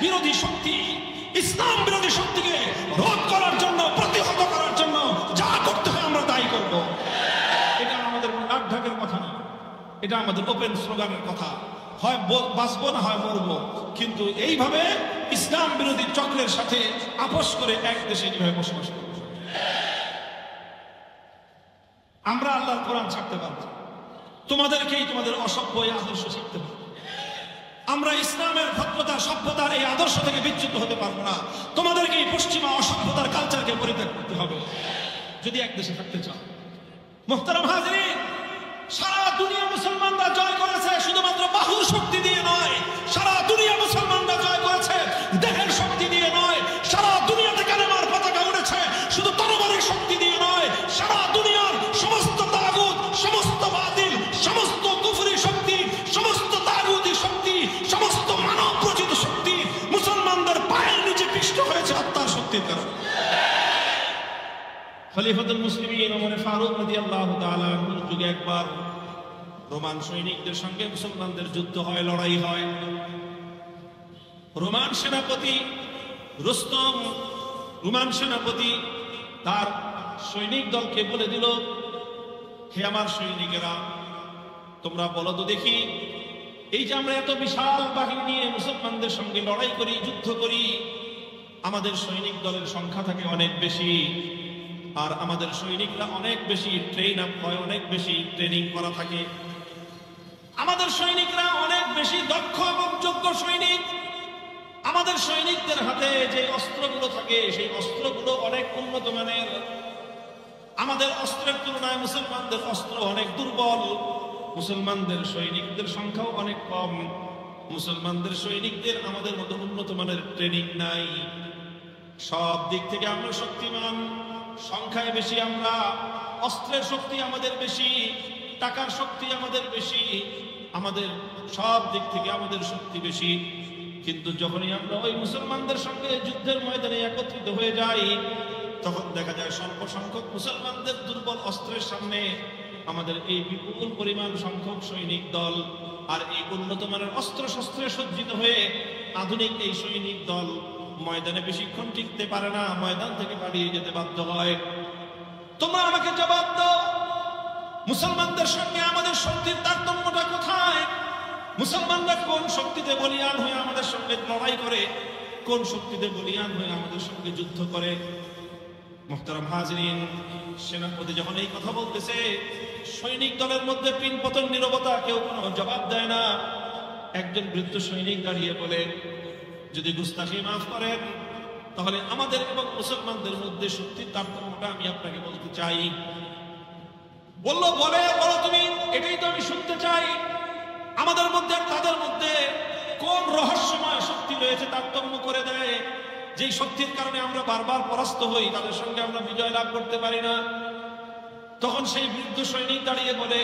বিরোধী শক্তি, ইসলাম বিরোধী শক্তিকে রোধ করার জন্য, প্রতিহত করার জন্য যা করতে হয় আমরা তাই করব। এটা আমাদের নাকঢাকের কথা না, এটা আমাদের ওপেন স্লোগানের কথা। হয় বাঁচবো না হয় মরবো, কিন্তু এইভাবে ইসলাম বিরোধী চক্রের সাথে আপোষ করে এক দেশে কিভাবে বসবাস করব। আমরা আল্লাহর কোরআন ছাড়তে পারবো, তোমাদেরকেই তোমাদের অসভ্য এই আদর্শ শিখতে হবে। আমরা ইসলামের ভদ্রতা সভ্যতার এই আদর্শ থেকে বিচ্যুত হতে পারবো না, তোমাদেরকে এই পশ্চিমা অসভ্যতার কালচারকে পরিত্যাগ করতে হবে যদি এক দেশে থাকতে চাও। মুহতারাম হাজিরিন, সারা দুনিয়া মুসলমানরা জয় করেছে শুধুমাত্র বাহুর শক্তি দিয়ে নয়, সারা দুনিয়া মুসলমানরা জয় করেছে দেহের শক্তি দিয়ে নয়, সারা দুনিয়াতে কালেমার পতাকা উড়েছে শুধু তরবারির শক্তি দিয়ে নয়, সারা দুনিয়ার সমস্ত তাগুত, সমস্ত বাতিল, সমস্ত কুফরি শক্তি, সমস্ত তাগুতি শক্তি, সমস্ত মানব রচিত শক্তি মুসলমানদের পায়ের নিচে পিষ্ট হয়েছে আত্মার শক্তির কারণে। খলিফাতুল মুসলিমিন ওমর ফারুক রাদিয়াল্লাহু তাআলা আনহুর যুগে একবার রোমান সৈনিকদের সঙ্গে মুসলমানদের যুদ্ধ হয়, লড়াই হয়। রোমান সেনাপতি রুস্তম, রোমান সেনাপতি তার সৈনিক দলকে বলে দিল, হে আমার সৈনিকেরা, তোমরা বলো তো দেখি, এই যে আমরা এত বিশাল বাহিনী নিয়ে মুসলমানদের সঙ্গে লড়াই করি, যুদ্ধ করি, আমাদের সৈনিক দলের সংখ্যা থাকে অনেক বেশি, আর আমাদের সৈনিকরা অনেক বেশি ট্রেন আপ হয়, অনেক বেশি ট্রেনিং করা থাকে, আমাদের সৈনিকরা অনেক বেশি দক্ষ এবং যোগ্য সৈনিক, আমাদের সৈনিকদের হাতে যে অস্ত্রগুলো থাকে সেই অস্ত্রগুলো অনেক উন্নত মানের, আমাদের অস্ত্রের তুলনায় মুসলমানদের অস্ত্র অনেক দুর্বল, মুসলমানদের সৈনিকদের সংখ্যাও অনেক কম, মুসলমানদের সৈনিকদের আমাদের মতো উন্নত মানের ট্রেনিং নাই, সব দিক থেকে আমরা শক্তিমান, সংখ্যায় বেশি আমরা, অস্ত্রের শক্তি আমাদের বেশি, টাকার শক্তি আমাদের বেশি, আমাদের সব দিক থেকে আমাদের শক্তি বেশি। কিন্তু যখনই আমরা ওই মুসলমানদের সঙ্গে যুদ্ধের ময়দানে একত্রিত হয়ে যাই, তখন দেখা যায় স্বল্প সংখ্যক মুসলমানদের দুর্বল অস্ত্রের সামনে আমাদের এই বিপুল পরিমাণ সংখ্যক সৈনিক দল আর এই উন্নত মানের অস্ত্র শস্ত্রে সজ্জিত হয়ে আধুনিক এই সৈনিক দল ময়দানে বেশিক্ষণ টিকতে পারে না, ময়দান থেকে পালিয়ে যেতে বাধ্য হয়। তোমরা আমাকে জবাব দাও, মুসলমানদের সঙ্গে আমাদের শক্তির তারতম্যটা কোথায়? মুসলমানরা কোন শক্তিতে বলিয়ান হয়ে আমাদের সঙ্গে লড়াই করে, কোন শক্তিতে বলিয়ান হয়ে আমাদের সঙ্গে যুদ্ধ করে? মুহতারাম হাজিরিন, সেনাপতি যখন এই কথা বলতেছে, সৈনিক দলের মধ্যে পিনপতন নীরবতা, কেউ কোনো জবাব দেয় না। একজন বৃদ্ধ সৈনিক দাঁড়িয়ে বলে, যদি গুস্তাখি মাফ করেন তাহলে আমাদের এবং মুসলমানদের মধ্যে শক্তির তারতম্যটা আমি আপনাকে বলতে চাই। বললো, বলো তুমি, এটাই তো আমি শুনতে চাই। আমাদের মধ্যে তাদের মধ্যে কোন রহস্যময় শক্তি রয়েছে তারতম্য করে দেয়, যেই শক্তির কারণে আমরা বারবার পরাস্ত হই, তাদের সঙ্গে আমরা বিজয় লাভ করতে পারি না? তখন সেই বৃদ্ধ সৈনিক দাঁড়িয়ে বলে,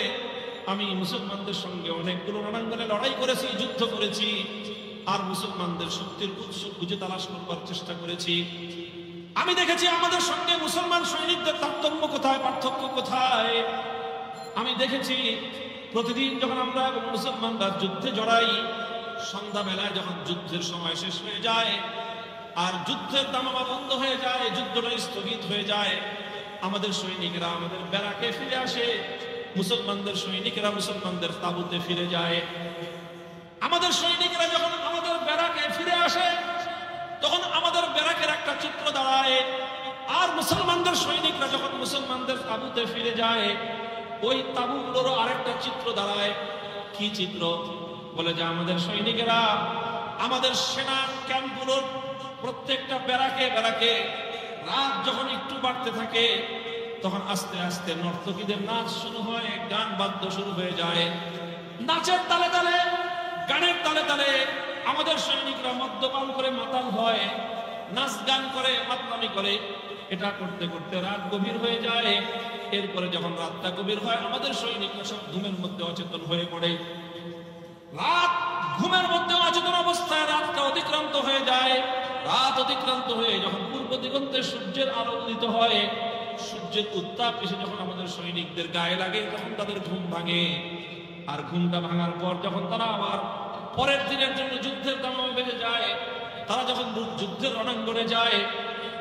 আমি মুসলমানদের সঙ্গে অনেকগুলো রণাঙ্গনে লড়াই করেছি, যুদ্ধ করেছি, আর মুসলমানদের শক্তির উৎস খুঁজে তালাশ করবার চেষ্টা করেছি। আমি দেখেছি আমাদের সঙ্গে মুসলমান সৈনিকদের তারতম্য কোথায়, পার্থক্য কোথায়। আমি দেখেছি প্রতিদিন যখন আমরা মুসলমানরা যুদ্ধে জড়াই, সন্ধ্যাবেলায় যখন যুদ্ধের সময় শেষ হয়ে যায় আর যুদ্ধের দামামা বন্ধ হয়ে যায়, যুদ্ধটা স্থগিত হয়ে যায়, আমাদের সৈনিকরা আমাদের ব্যারাকে ফিরে আসে, মুসলমানদের সৈনিকেরা মুসলমানদের তাঁবুতে ফিরে যায়। আমাদের সৈনিকরা যখন আমাদের ব্যারাকে ফিরে আসে, তখন আমাদের ব্যারাকের একটা চিত্র দাঁড়ায়, আর মুসলমানদের সৈনিকরা যখন মুসলমানদের তাঁবুতে ফিরে যায়, ওই তাঁবুগুলোরও আরেকটা চিত্র দাঁড়ায়। কি চিত্র? বলে যে আমাদের সৈনিকেরা আমাদের সেনা ক্যাম্পগুলোর প্রত্যেকটা ব্যারাকে ব্যারাকে রাত যখন একটু বাড়তে থাকে, তখন আস্তে আস্তে নর্তকীদের নাচ শুরু হয়, গান বাদ্য শুরু হয়ে যায়। নাচের তালে তালে, গানের তালে তালে আমাদের সৈনিকরা মদ্যপান করে মাতাল হয়, নাচ গান করে, মাতলামি করে। এটা করতে করতে রাত গভীর হয়ে যায়। এরপরে যখন রাতটা গভীর হয়, আমাদের সৈনিকরা সব ঘুমের মধ্যে অচেতন হয়ে পড়ে। রাত ঘুমের মধ্যে অচেতন অবস্থায় রাতটা অতিক্রান্ত হয়ে যায়। রাত অতিক্রান্ত হয়ে যখন পূর্ব দিগন্তে সূর্যের আলো উদিত হয়, সূর্যের উত্তাপ এসে যখন আমাদের সৈনিকদের গায়ে লাগে, তখন তাদের ঘুম ভাঙে। আর ঘুমটা ভাঙার পর যখন তারা আবার পরের দিনের জন্য যুদ্ধের দামামা বেজে যায়, তারা যখন যুদ্ধের রণাঙ্গনে যায়,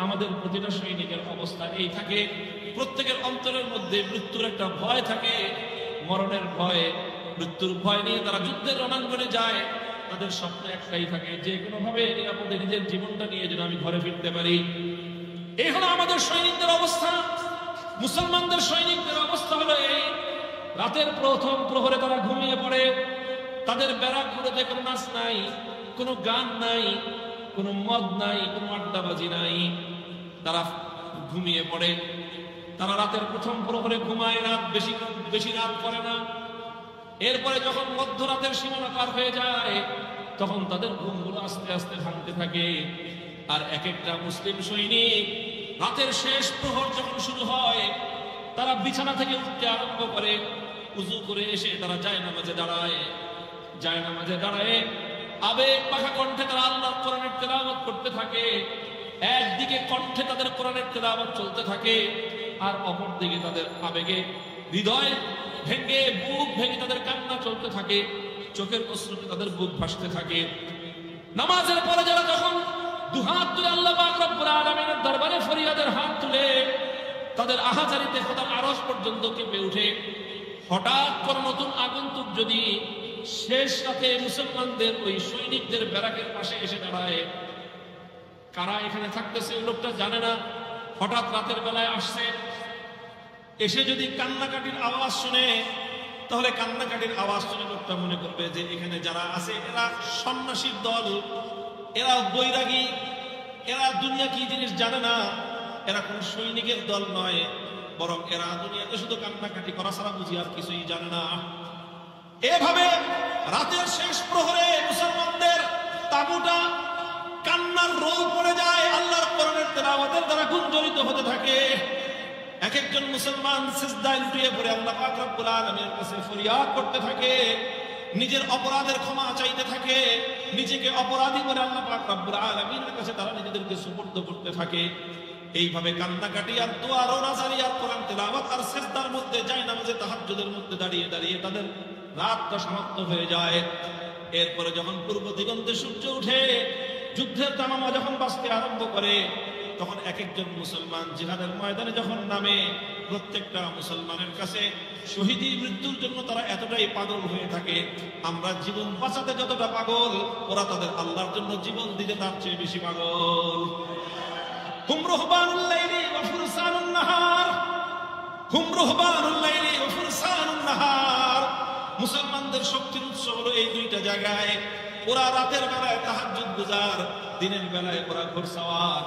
আমাদের প্রতিটা সৈনিকের অবস্থা এই থাকে, প্রত্যেকের অন্তরের মধ্যে মৃত্যুর একটা ভয় থাকে, মরণের ভয়, মৃত্যুর ভয় নিয়ে তারা যুদ্ধের রণাঙ্গনে যায়। তাদের স্বপ্ন একটাই থাকে, যে কোনো ভাবে নিরাপদে নিজের জীবনটা নিয়ে যেন আমি ঘরে ফিরতে পারি। এই হলো আমাদের সৈনিকদের অবস্থা। মুসলমানদের সৈনিকদের অবস্থা হলো এই, রাতের প্রথম প্রহরে তারা ঘুমিয়ে পড়ে। তাদের ব্যারাকগুলোতে কোনো নাচ নাই, কোনো গান নাই, কোনো মদ নাই, কোনো আড্ডাবাজি নাই, তারা ঘুমিয়ে পড়ে। তারা রাতের প্রথম প্রহরে ঘুমায়, রাত বেশি রাত করে না। এরপরে যখন মধ্যরাতের সীমানা পার হয়ে যায়, তখন তাদের ঘুমগুলো আস্তে আস্তে ভাঙতে থাকে। আর এক একটা মুসলিম সৈনিক রাতের শেষ প্রহর যখন শুরু হয়, তারা বিছানা থেকে উঠতে আরম্ভ করে, উজু করে এসে তারা জায়নামাজে দাঁড়ায়। জায়নামাজে দাঁড়ায় আবেগ পাখা কণ্ঠে তারা আল্লাহর কোরআনের তেলাওয়াত করতে থাকে। একদিকে কণ্ঠে তাদের কোরআনের তেলাওয়াত চলতে থাকে, আর অপর দিকে তাদের আবেগে হৃদয় ভেঙে, বুক ভেঙে তাদের কান্না চলতে থাকে, চোখের অশ্রুতে তাদের বুক ভাসতে থাকে। নামাজের পরে যারা যখন দুহাত তুলে আল্লাহ পাক রব্বুল আলামিনের দরবারে ফরিয়াদের হাত তুলে, তাদের আহাজারিতে খোদার আরশ পর্যন্ত কেঁপে উঠে। হঠাৎ কোন নতুন আগন্তুক যদি শেষ রাতে মুসলমানদের ওই সৈনিকদের ব্যারাকের পাশে এসে দাঁড়ায়, কারা এখানে থাকতেছে ওই লোকটা জানে না, হঠাৎ রাতের বেলায় আসছে, এসে যদি কান্নাকাটির আওয়াজ শুনে, তাহলে কান্নাকাটির আওয়াজ শুনে লোকটা মনে করবে যে এখানে যারা আছে এরা সন্ন্যাসীর দল, এরা বৈরাগী, এরা দুনিয়া কি জিনিস জানে না, এরা কোন সৈনিকের দল নয়, বরং এরা দুনিয়াতে শুধু কান্নাকাটি করা ছাড়া বুঝি আর কিছুই জানে না। এভাবে রাতের শেষ প্রহরে মুসলমানদের তাঁবুটা কান্নার রোল পড়ে যায়, আল্লাহর কোরআনের তেলাওয়াতের দ্বারা গুঞ্জরিত হতে থাকে। এক একজন মুসলমান সিজদায় লুটিয়ে পড়ে আল্লাহ পাক রব্বুল আলামিনের কাছে ফরিয়াদ করতে থাকে, নিজের অপরাধের ক্ষমা চাইতে থাকে, নিজেকে অপরাধী বলে আল্লাহ পাক রব্বুল আলামিনের কাছে তারা নিজেদেরকে সুপর্দ করতে থাকে। এইভাবে কান্নাকাটি আর দোয়া রোনাজারি আর কোরআন তেলাওয়াত আর সিজদার মধ্যে, জায়নামাজে তাহাজ্জুদের মধ্যে দাঁড়িয়ে দাঁড়িয়ে তাদের রাতটা সমাপ্ত হয়ে যায়। এরপরে যখন পূর্ব দিগন্তে সূর্য উঠে, যুদ্ধের তামামা যখন বাজতে আরম্ভ করে, তখন এক একজন মুসলমান জিহাদের ময়দানে যখন নামে, প্রত্যেকটা মুসলমানের কাছে শহীদি মৃত্যুর জন্য তারা এতটাই পাগল হয়ে থাকে। আমরা জীবন বাঁচাতে যতটা পাগল, ওরা তাদের আল্লাহর জন্য জীবন দিতে তার চেয়ে বেশি পাগল। হুম রুহবানুল লাইলি ওয়া ফুরসানুন নাহার, হুম রুহবানুল লাইলি ওয়া ফুরসানুন নাহার। মুসলমানদের শক্তির উৎস হলো এই দুইটা জায়গায়। ওরা রাতের বেলায় তাহাজ্জুদ গুজার, দিনের বেলায় ওরা ঘোরসাওয়ার।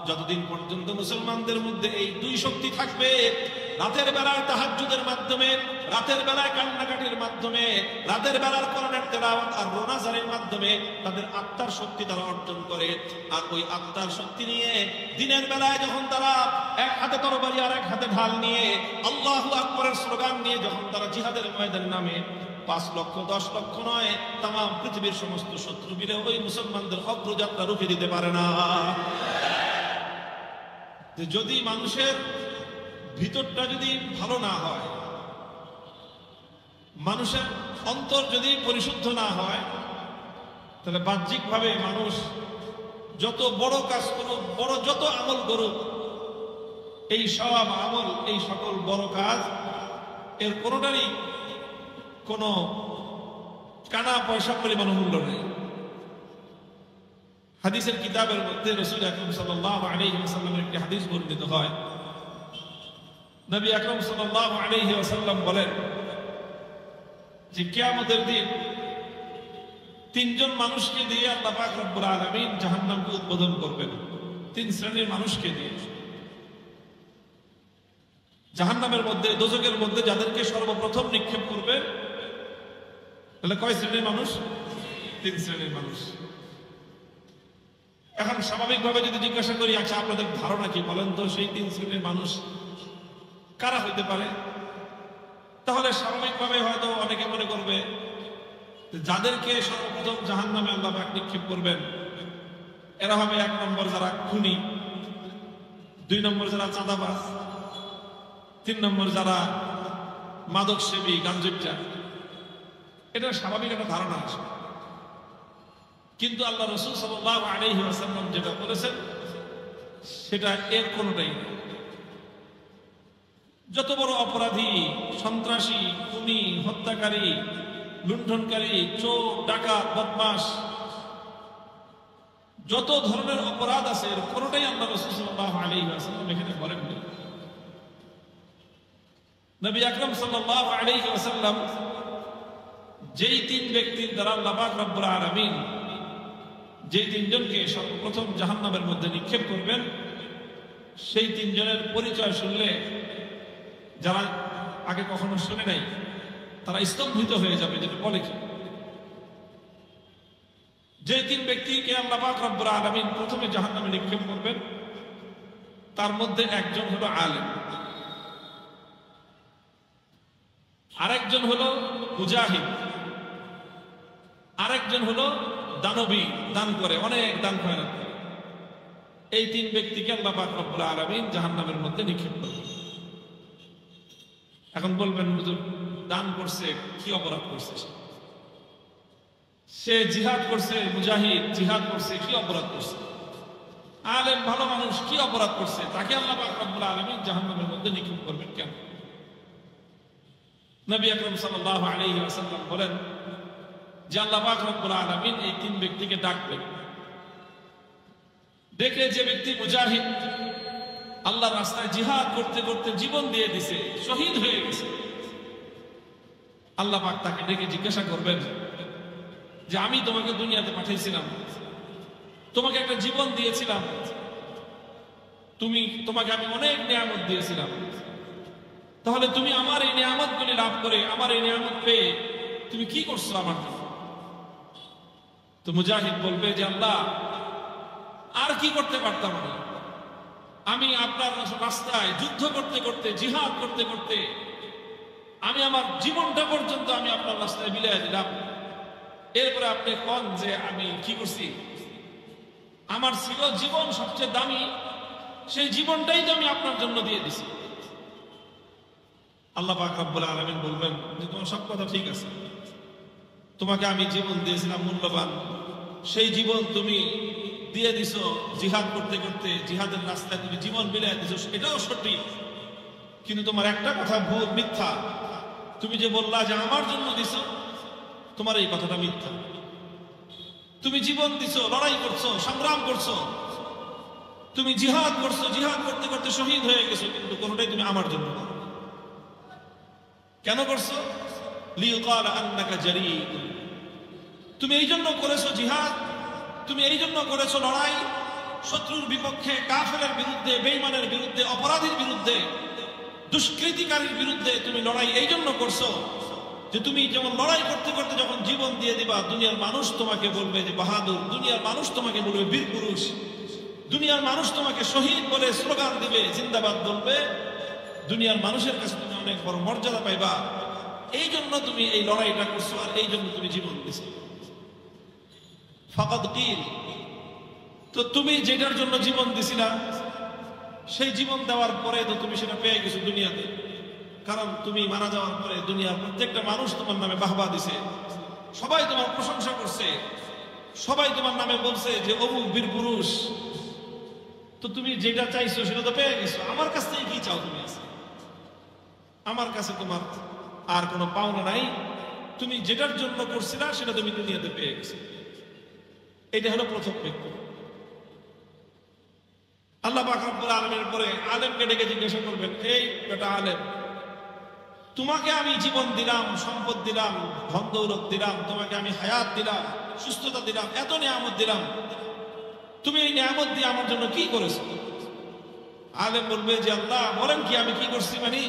যতদিন পর্যন্ত মুসলমানদের মধ্যে এই দুই শক্তি থাকবে, রাতের বেলায় তাহাজ্জুদের মাধ্যমে, রাতের বেলায় কান্নাকাটির মাধ্যমে, রাতের বেলার কোরআনের তেলাওয়াত আর রোনাজারির মাধ্যমে তাদের আত্মার শক্তি তারা অর্জন করে। আর ওই আত্মার শক্তি নিয়ে দিনের বেলায় যখন তারা এক হাতে তরবারি আর এক হাতে ঢাল নিয়ে আল্লাহু আকবারের স্লোগান নিয়ে যখন তারা জিহাদের ময়দানে নামে, 5 লক্ষ 10 লক্ষ নয়, তাম পৃথিবীর সমস্ত শত্রু মিলে ওই মুসলমানদের অগ্রযাত্রা রুখে দিতে পারে না। যদি মানুষের ভিতরটা যদি ভালো না হয়, মানুষের অন্তর যদি পরিশুদ্ধ না হয়, তাহলে বাহ্যিকভাবে মানুষ যত বড় কাজ করুক, বড় যত আমল করুক, এই সব আমল, এই সকল বড় কাজ, এর কোনোটারই কোনো কানা পয়সা পরিমাণ মূল্য নেই। হাদিসের কিতাবের মধ্যে রাসূল আকরাম সাল্লাল্লাহু আলাইহি ওয়াসাল্লামের একটি হাদিস বর্ণিত হয়। নবী আকরাম সাল্লাল্লাহু আলাইহি ওয়াসাল্লাম বলেন যে কিয়ামতের দিন 3 জন মানুষকে দিয়ে আল্লাহ পাক রব্বুল আলামিন জাহান্নামকে উদ্বোধন করবেন। 3 শ্রেণীর মানুষকে দিয়ে জাহান্নামের মধ্যে, দোজখের মধ্যে যাদেরকে সর্বপ্রথম নিক্ষেপ করবেন, তাহলে কয় শ্রেণীর মানুষ? 3 শ্রেণীর মানুষ। এখন স্বাভাবিকভাবে যদি জিজ্ঞাসা করি, আচ্ছা আপনাদের ধারণা কি, বলেন তো সেই 3 শ্রেণীর মানুষ কারা হইতে পারে? তাহলে স্বাভাবিকভাবে হয়তো অনেকে মনে করবে যাদেরকে সর্বপ্রথম জাহান্নামে আল্লাহ পাক নিক্ষেপ করবেন, এরা হবে 1 নম্বর যারা খুনি, 2 নম্বর যারা চাঁদাবাজ, 3 নম্বর যারা মাদক সেবী, গাঞ্জুট্টা। এটা স্বাভাবিক একটা ধারণা আছে। কিন্তু আল্লাহ রাসূল সাল্লাল্লাহু আলাইহি ওয়াসাল্লাম যেটা বলেছেন সেটা এর কোনোটাই না। যত বড় অপরাধী, সন্ত্রাসী, খুনি, হত্যাকারী, লুণ্ঠনকারী, চোর, ডাকাত, বদমাশ, যত ধরনের অপরাধ আছে এর কোনোটাই আল্লাহ রাসূল সাল্লাল্লাহু আলাইহি ওয়াসাল্লাম এখানে বলেননি। নবী আকরাম সাল্লাল্লাহু আলাইহি ওয়াসাল্লাম যেই তিন ব্যক্তির দ্বারা আল্লাহ পাক রব্বুল আলামিন যেই তিনজনকে সর্বপ্রথম জাহান্নামের মধ্যে নিক্ষেপ করবেন, সেই তিনজনের পরিচয় শুনলে যারা আগে কখনো শুনে নাই তারা স্তম্ভিত হয়ে যাবে। যেটা বলে কি, যে তিন ব্যক্তিকে আল্লাহ পাক রব্বুল আলামিন প্রথমে জাহান্নামে নিক্ষেপ করবেন তার মধ্যে একজন হলো আলেম, আরেকজন হলো মুজাহিদ, আরেকজন হলো দানবী, দান করে, অনেক দান খয়রাত করে। এই তিন ব্যক্তিকে আল্লাহ পাক রব্বুল আলামিন জাহান্নামের মধ্যে নিক্ষেপ করবেন। এখন বলবেন হুজুর দান করছে, কি অপরাধ করছে? সে জিহাদ করছে, মুজাহিদ জিহাদ করছে, কি অপরাধ করছে? আলেম ভালো মানুষ, কি অপরাধ করছে? তাকে আল্লাহ পাক রব্বুল আলামিন জাহান্নামের মধ্যে নিক্ষেপ করবেন কেন? নবী আকরাম সাল্লাল্লাহু আলাইহি ওয়াসাল্লাম বলেন যে আল্লাহ পাক রব্বুল আলামিন এই তিন ব্যক্তিকে ডাকবেন। দেখে যে ব্যক্তি মুজাহিদ, আল্লাহর রাস্তায় জিহাদ করতে করতে জীবন দিয়ে দিছে, শহীদ হয়ে গেছে, আল্লাহ পাক তাকে ডেকে জিজ্ঞাসা করবেন যে আমি তোমাকে দুনিয়াতে পাঠিয়েছিলাম, তোমাকে একটা জীবন দিয়েছিলাম, তোমাকে আমি অনেক নিয়ামত দিয়েছিলাম, তাহলে তুমি আমার এই নিয়ামতগুলি লাভ করে, আমার এই নিয়ামত পেয়ে তুমি কি করছো আমার জন্য? তো মুজাহিদ বলবে যে আল্লাহ আর কি করতে পারতাম আমি আপনার রাস্তায় যুদ্ধ করতে করতে, জিহাদ করতে করতে আমি আমার জীবনটা পর্যন্ত আমি আপনার রাস্তায় বিলিয়ে দিলাম। এরপরে আপনি কোন যে আমি কি করছি? আমার ছিল জীবন সবচেয়ে দামি, সেই জীবনটাই তো আমি আপনার জন্য দিয়ে দিছি। আল্লাহ পাক রব্বুল আলামিন বলবেন যে তোমার সব কথা ঠিক আছে, তোমাকে আমি জীবন দিয়েছিলাম মূল্যবান, সেই জীবন তুমি দিয়ে দিছো জিহাদ করতে করতে, জিহাদের রাস্তায় তুমি জীবন বিলিয়ে দিছো, এটাও সঠিক, কিন্তু তোমার একটা কথা ভুল, মিথ্যা। তুমি যে বললা যে আমার জন্য দিছো, তোমার এই কথাটা মিথ্যা। তুমি জীবন দিছো, লড়াই করছো, সংগ্রাম করছো, তুমি জিহাদ করছো, জিহাদ করতে করতে শহীদ হয়ে গেছো, কিন্তু কোনোটাই তুমি আমার জন্য না। কেন করছো? লিইউকাল আন্নাকা জারীদ। তুমি এই জন্য করেছো জিহাদ, তুমি এই জন্য করেছো লড়াই, শত্রুর বিপক্ষে, কাফেরের বিরুদ্ধে, বেঈমানের বিরুদ্ধে, অপরাধীর বিরুদ্ধে, দুষ্কৃতিকারীর বিরুদ্ধে তুমি লড়াই এই জন্য করছো যে তুমি যেমন লড়াই করতে করতে যখন জীবন দিয়ে দিবা, দুনিয়ার মানুষ তোমাকে বলবে যে বাহাদুর, দুনিয়ার মানুষ তোমাকে বলবে বীর পুরুষ, দুনিয়ার মানুষ তোমাকে শহীদ বলে স্লোগান দিবে, জিন্দাবাদ বলবে, দুনিয়ার মানুষের কাছে তুমি অনেক বড় মর্যাদা পাইবা। এই জন্য তুমি এই লড়াইটা করছো, আর এই জন্য তুমি জীবন দিছো। ফাকাদ কিল, তো তুমি যেটার জন্য জীবন দিছিলা সেই জীবন দেওয়ার পরে তো তুমি সেটা পেয়ে গেছো দুনিয়াতে, কারণ তুমি মারা যাওয়ার পরে দুনিয়ার প্রত্যেকটা মানুষ তোমার নামে বাহবা দিছে, সবাই তোমার প্রশংসা করছে, সবাই তোমার নামে বলছে যে অমুক বীর পুরুষ। তো তুমি যেটা চাইছো সেটা তো পেয়ে গেছো, আমার কাছ থেকে কি চাও তুমি? আমার কাছে তোমার আর কোনো পাওনা নাই, তুমি যেটার জন্য করছিলা সেটা তুমি দুনিয়াতে পেয়ে গেছো। এটা হলো প্রথম ব্যক্তি। আল্লাহ পাক রব্বুল আলামিনের পরে আলেমকে ডেকে জিজ্ঞাসা করবেন, এই বেটা আলেম, তোমাকে আমি জীবন দিলাম, সম্পদ দিলাম, ধন দৌলত দিলাম, তোমাকে আমি হায়াত দিলাম, সুস্থতা দিলাম, এত নিয়ামত দিলাম, তুমি এই নিয়ামত দিয়ে আমার জন্য কি করেছো? আলেম বলবে যে আল্লাহ বলেন কি আমি কি করছি? মানে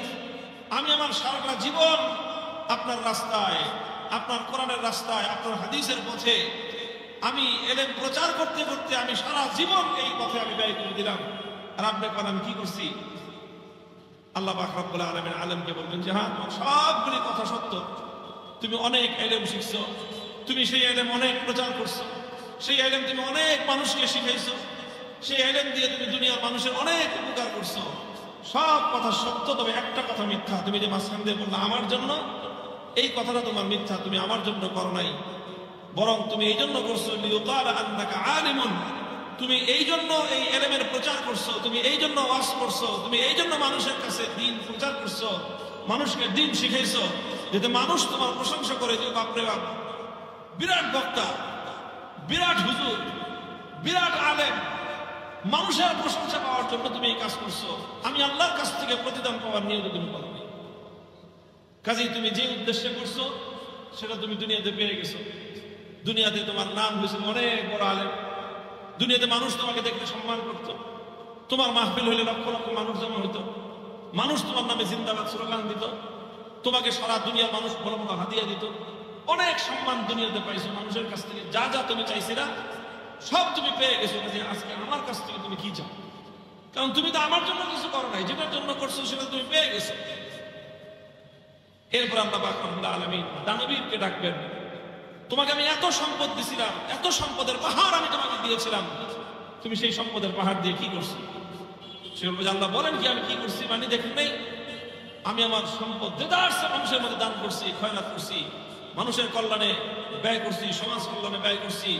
আমি আমার সারাটা জীবন আপনার রাস্তায়, আপনার কোরআনের রাস্তায়, আপনার হাদিসের পথে আমি এলেম প্রচার করতে করতে আমি সারা জীবন এই পথে আমি ব্যয় করে দিলাম, আর আপনি কোন আমি কি করছি? আল্লাহ পাক রব্বুল আলামিন আলেমকে বলবেন যে হ্যাঁ, তোমার সবগুলি কথা সত্য, তুমি অনেক এলেম শিখছো, তুমি সেই এলেম অনেক প্রচার করছো, সেই এলেম তুমি অনেক মানুষকে শিখাইছো, সেই এলেম দিয়ে তুমি দুনিয়ার মানুষের অনেক উপকার করছো, সব কথা সত্য, তবে একটা কথা মিথ্যা। তুমি যে মাঝখান দিয়ে বললা আমার জন্য, এই কথাটা তোমার মিথ্যা, তুমি আমার জন্য করো নাই। বরং তুমি এই জন্য করছো লিউকালা আন্নাকা আলিমুন, তুমি এই জন্য এই ইলমের প্রচার করছো, তুমি এই জন্য ওয়াজ করছো, তুমি এই জন্য মানুষের কাছে দ্বীন প্রচার করছো, মানুষকে দ্বীন শিখাইছো, যাতে মানুষ তোমার প্রশংসা করে যে বাপরে বাপ, বিরাট বক্তা, বিরাট হুজুর, বিরাট আলেম। মানুষের প্রশংসা পাওয়ার জন্য তুমি এই কাজ করছো, আমি আল্লাহর কাছ থেকে প্রতিদান পাওয়ার নিয়ত তুমি করবে। কাজেই তুমি যে উদ্দেশ্যে করছো সেটা তুমি দুনিয়াতে পেয়ে গেছো। দুনিয়াতে তোমার নাম হয়েছে অনেক বড় আলেম, দুনিয়াতে মানুষ তোমাকে দেখতে সম্মান করত, তোমার মাহফিল হইলে লক্ষ লক্ষ মানুষ জমা হইতো, মানুষ তোমার নামে জিন্দাবাদ স্লোগান দিত, তোমাকে সারা দুনিয়ার মানুষ বড় বড় হাদিয়া দিত, অনেক সম্মান দুনিয়াতে পাইছো মানুষের কাছ থেকে। যা যা তুমি চাইছিলা সব তুমি পেয়ে গেছো। যে আজকে আমার কাছ থেকে তুমি কি চাও? কারণ তুমি তো আমার জন্য কিছু করো নাই, যেটার জন্য করছো সেটা তুমি পেয়ে গেছো। এরপর আল্লাহ পাক রব্বুল আলামিন দানবীরকে ডাকবেন, তোমাকে আমি এত সম্পদ দিছিলাম, এত সম্পদের পাহাড় আমি তোমাকে দিয়েছিলাম, তুমি সেই সম্পদের পাহাড় দিয়ে কি করছো? সে বলবে আল্লাহ বলেন কি আমি কি করছি? মানে দেখেন নাই, আমি আমার সম্পদ দেদারসে মানুষের মধ্যে দান করছি, খয়রাত করছি, মানুষের কল্যাণে ব্যয় করছি, সমাজ কল্যাণে ব্যয় করছি,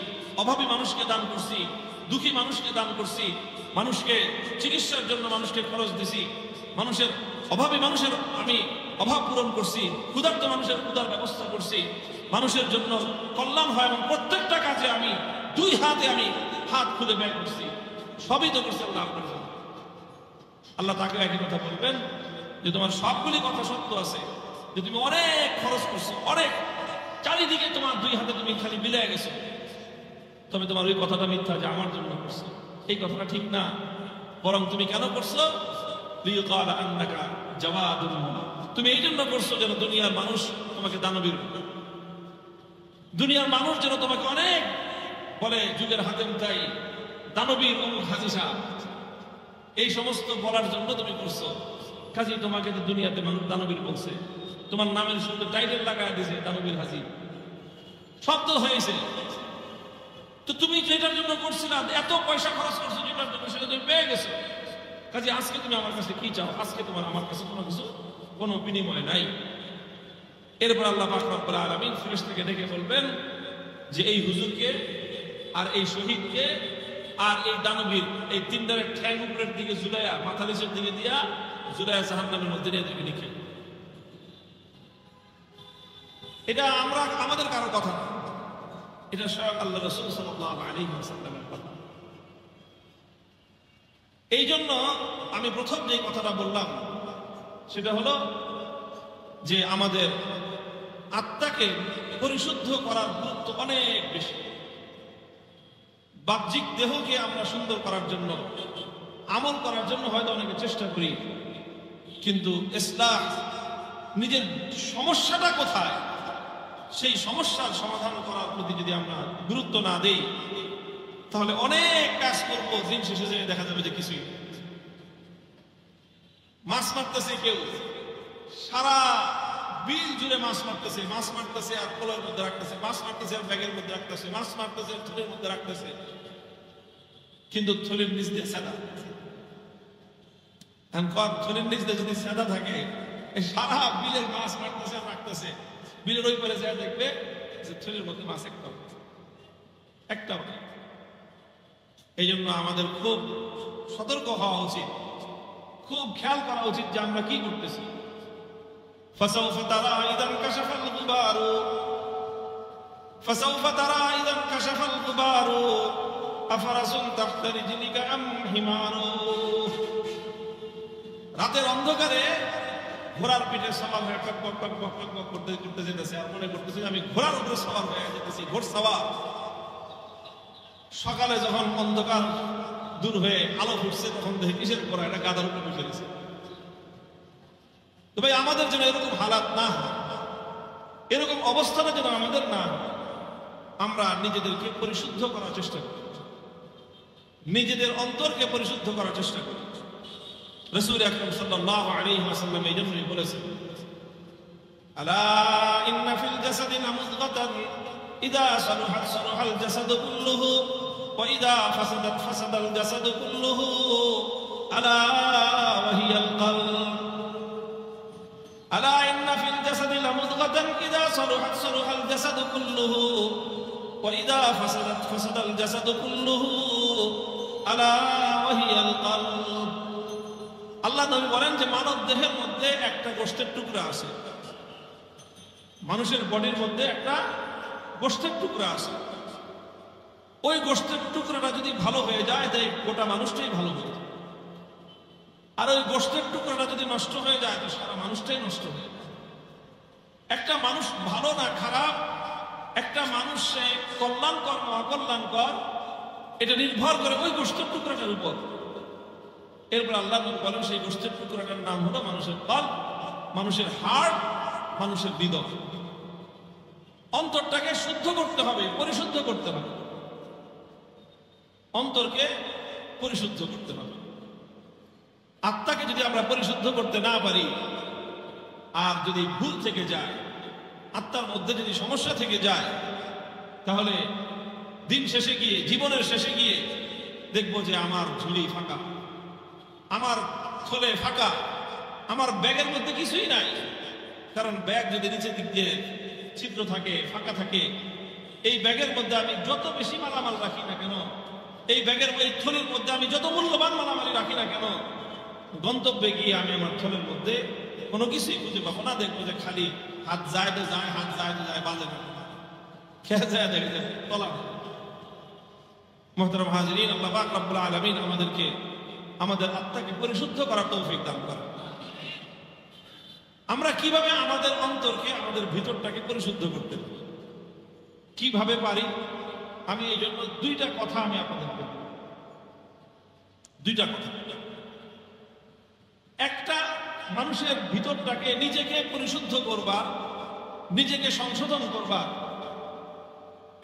অভাবী মানুষকে দান করছি, দুঃখী মানুষকে দান করছি, মানুষকে চিকিৎসার জন্য মানুষকে খরচ দিছি, মানুষের অভাবী মানুষের আমি অভাব পূরণ করছি, ক্ষুধার্ত মানুষের ক্ষুধার ব্যবস্থা করছি, মানুষের জন্য কল্যাণ হয় এবং প্রত্যেকটা কাজে আমি দুই হাতে আমি হাত খুলে ব্যয় করছি। সবই তো করছে আল্লাহ আপনার জন্য। আল্লাহ তাকে একই কথা বলবেন যে তোমার সবগুলি কথা সত্য আছে, যে তুমি অনেক খরচ করছো, অনেক চারিদিকে তোমার দুই হাতে তুমি খালি বিলিয়ে গেছো, তবে তোমার ওই কথাটা মিথ্যা যে আমার জন্য করছো, এই কথাটা ঠিক না। বরং তুমি কেন করছো? লিউকালা আন্নাকা জাওয়াদুন, তুমি এই জন্য করছো যেন দুনিয়ার মানুষ তোমাকে দানবীর, দুনিয়ার মানুষ যেন তোমাকে অনেক বলে যুগের হাতেম তাই, দানবীর অমুক হাজি সাহেব, এই সমস্ত বলার জন্য তুমি করছো। কাজী তোমাকে তো দুনিয়াতে মানুষ দানবীর বলছে, তোমার নামের সুন্দর টাইটেল লাগায় দিয়েছে দানবীর হাজি, সব তো হয়েছে। তো তুমি যেটার জন্য করছিলা, এত পয়সা খরচ করছো যেটার জন্য, সেটা তুমি পেয়ে গেছো। কাজী আজকে তুমি আমার কাছে কি চাও? আজকে তোমার আমার কাছে কোনো কিছু, কোনো বিনিময় নাই। এরপর আল্লাহ পাক রব্বুল আলামিন ফেরেশতাকে ডেকে বলবেন যে এই হুজুরকে আর এই শহীদকে আর এই দানবীর, এই তিনটার ঠ্যাং উপরের দিকে ঝুলাইয়া, মাথা নিচের দিকে দিয়া ঝুলাইয়া জাহান্নামের মধ্যে নিয়ে দিকে লিখে। এটা আমরা আমাদের কারো কথা না, এটা স্বয়ং আল্লাহ রাসূল সাল্লাল্লাহু আলাইহি ওয়াসাল্লামের কথা। এই জন্য আমি প্রথম যে কথাটা বললাম সেটা হলো যে আমাদের আত্মাকে পরিশুদ্ধ করার গুরুত্ব অনেক বেশি। বাহ্যিক দেহকে আমরা সুন্দর করার জন্য, আমল করার জন্য হয়তো অনেকে চেষ্টা করি, কিন্তু ইসলাম নিজের সমস্যাটা কোথায়, সেই সমস্যার সমাধান করার প্রতি যদি আমরা গুরুত্ব না দেই, তাহলে অনেক কাজ করবো, দিন শেষে যেয়ে দেখা যাবে যে কিছুই। মাছ মারতেছে কেউ, সারা বিল জুড়ে মাছ মারতেছে আর কোলের মধ্যে রাখতেছে, মাছ মারতেছে আর ব্যাগের মধ্যে রাখতেছে, মাছ মারতেছে আর থলির মধ্যে রাখতেছে, কিন্তু থলির নিচ দিয়ে সাদা। থলির নিচ দিয়ে যদি সাদা থাকে, সারা বিলের মাছ মারতেছে আর রাখতেছে, বিলের ওই পারে যায় দেখবে যে থলির মধ্যে মাছ একটাও নেই। এই জন্য আমাদের খুব সতর্ক হওয়া উচিত, খুব খেয়াল করা উচিত যে আমরা কি করতেছি। فسوف ترى إذا انكشف الغبار أفرس تحت رجلك أم حمار। রাতের অন্ধকারে ঘোড়ার পিঠে সওয়ার হয়ে টক টক টক টক টক করতে করতে যেতেছে, আর মনে করতেছে আমি ঘোড়ার উপরে সওয়ার হয়ে যেতেছি, ঘোড়সওয়ার। সকালে যখন অন্ধকার দূর হয়ে আলো ফুটছে, তখন দেখে কিসের উপর? একটা গাধার উপরে বসে গেছে। তো ভাই, আমাদের যেন এরকম হালাত না হয়, এরকম অবস্থাটা যেন আমাদের না হয়, আমরা নিজেদেরকে পরিশুদ্ধ করার চেষ্টা করি, নিজেদের অন্তরকে পরিশুদ্ধ করার চেষ্টা করি। রাসূল আকরাম সাল্লাল্লাহু আলাইহি ওয়াসাল্লাম এই জন্যই বলেছেন, আলা ইন্না ফিল জাসাদি লামুদগাতান ইযা সালুহাত সালুহাল জাসাদু কুল্লুহু ওয়া ইযা ফাসাদাত ফাসাদাল জাসাদু কুল্লুহু আলা ওয়া হিয়াল কলব। আলা ইন্না ফিল জাসাদি লামুদগাতান ইযা সালুহাত সালুহাল জাসাদু কুল্লুহু ওয়াইদা ফাসাদাত ফাসাদাল জাসাদু কুল্লুহু আলা ওয়াহিয়াল কলব। আল্লাহ নবী বলেন যে মানব দেহের মধ্যে একটা গোশতের টুকরা আছে, মানুষের বডির মধ্যে একটা গোশতের টুকরা আছে। ওই গোশতের টুকরাটা যদি ভালো হয়ে যায় তাই গোটা মানুষটাই ভালো হয়ে যায়, আর ওই গোশতের টুকরাটা যদি নষ্ট হয়ে যায় তো সারা মানুষটাই নষ্ট হয়ে যায়। একটা মানুষ ভালো না খারাপ, একটা মানুষ সে কল্যাণকর না অকল্যাণকর, এটা নির্ভর করে ওই গোশতের টুকরাটার উপর। এরপর আল্লাহ বলেন সেই গোশতের টুকরাটার নাম হলো মানুষের কল, মানুষের হার্ট, মানুষের হৃদয়। অন্তরটাকে শুদ্ধ করতে হবে, পরিশুদ্ধ করতে হবে, অন্তরকে পরিশুদ্ধ করতে হবে। আত্মাকে যদি আমরা পরিশুদ্ধ করতে না পারি, আর যদি ভুল থেকে যায়, আত্মার মধ্যে যদি সমস্যা থেকে যায়, তাহলে দিন শেষে গিয়ে, জীবনের শেষে গিয়ে দেখবো যে আমার ঝুলি ফাঁকা, আমার থলে ফাঁকা, আমার ব্যাগের মধ্যে কিছুই নাই। কারণ ব্যাগ যদি নিচের দিক দিয়ে ছিদ্র থাকে, ফাঁকা থাকে, এই ব্যাগের মধ্যে আমি যত বেশি মালামাল রাখি না কেন, এই ব্যাগের এই থলির মধ্যে আমি যত মূল্যবান মালামালি রাখি না কেন, গন্তব্যে গিয়ে আমি আমার থলের মধ্যে কোনো কিছুই খুঁজে পাবো না। দেখবো যে খালি হাত যায় তো যায়, হাত যায় তো যায়, বাজে না খেয়ে যায়, দেখে তলা। মুহতারাম হাজিরিন, আল্লাহ পাক রব্বুল আলামিন আমাদেরকে আমাদের আত্মাকে পরিশুদ্ধ করার তৌফিক দান করেন। আমরা কিভাবে আমাদের অন্তরকে, আমাদের ভিতরটাকে পরিশুদ্ধ করতে পারি, কিভাবে পারি? আমি এই জন্য দুইটা কথা আমি আপনাদের বলব, দুইটা কথা। একটা, মানুষের ভিতরটাকে নিজেকে পরিশুদ্ধ করবার, নিজেকে সংশোধন করবার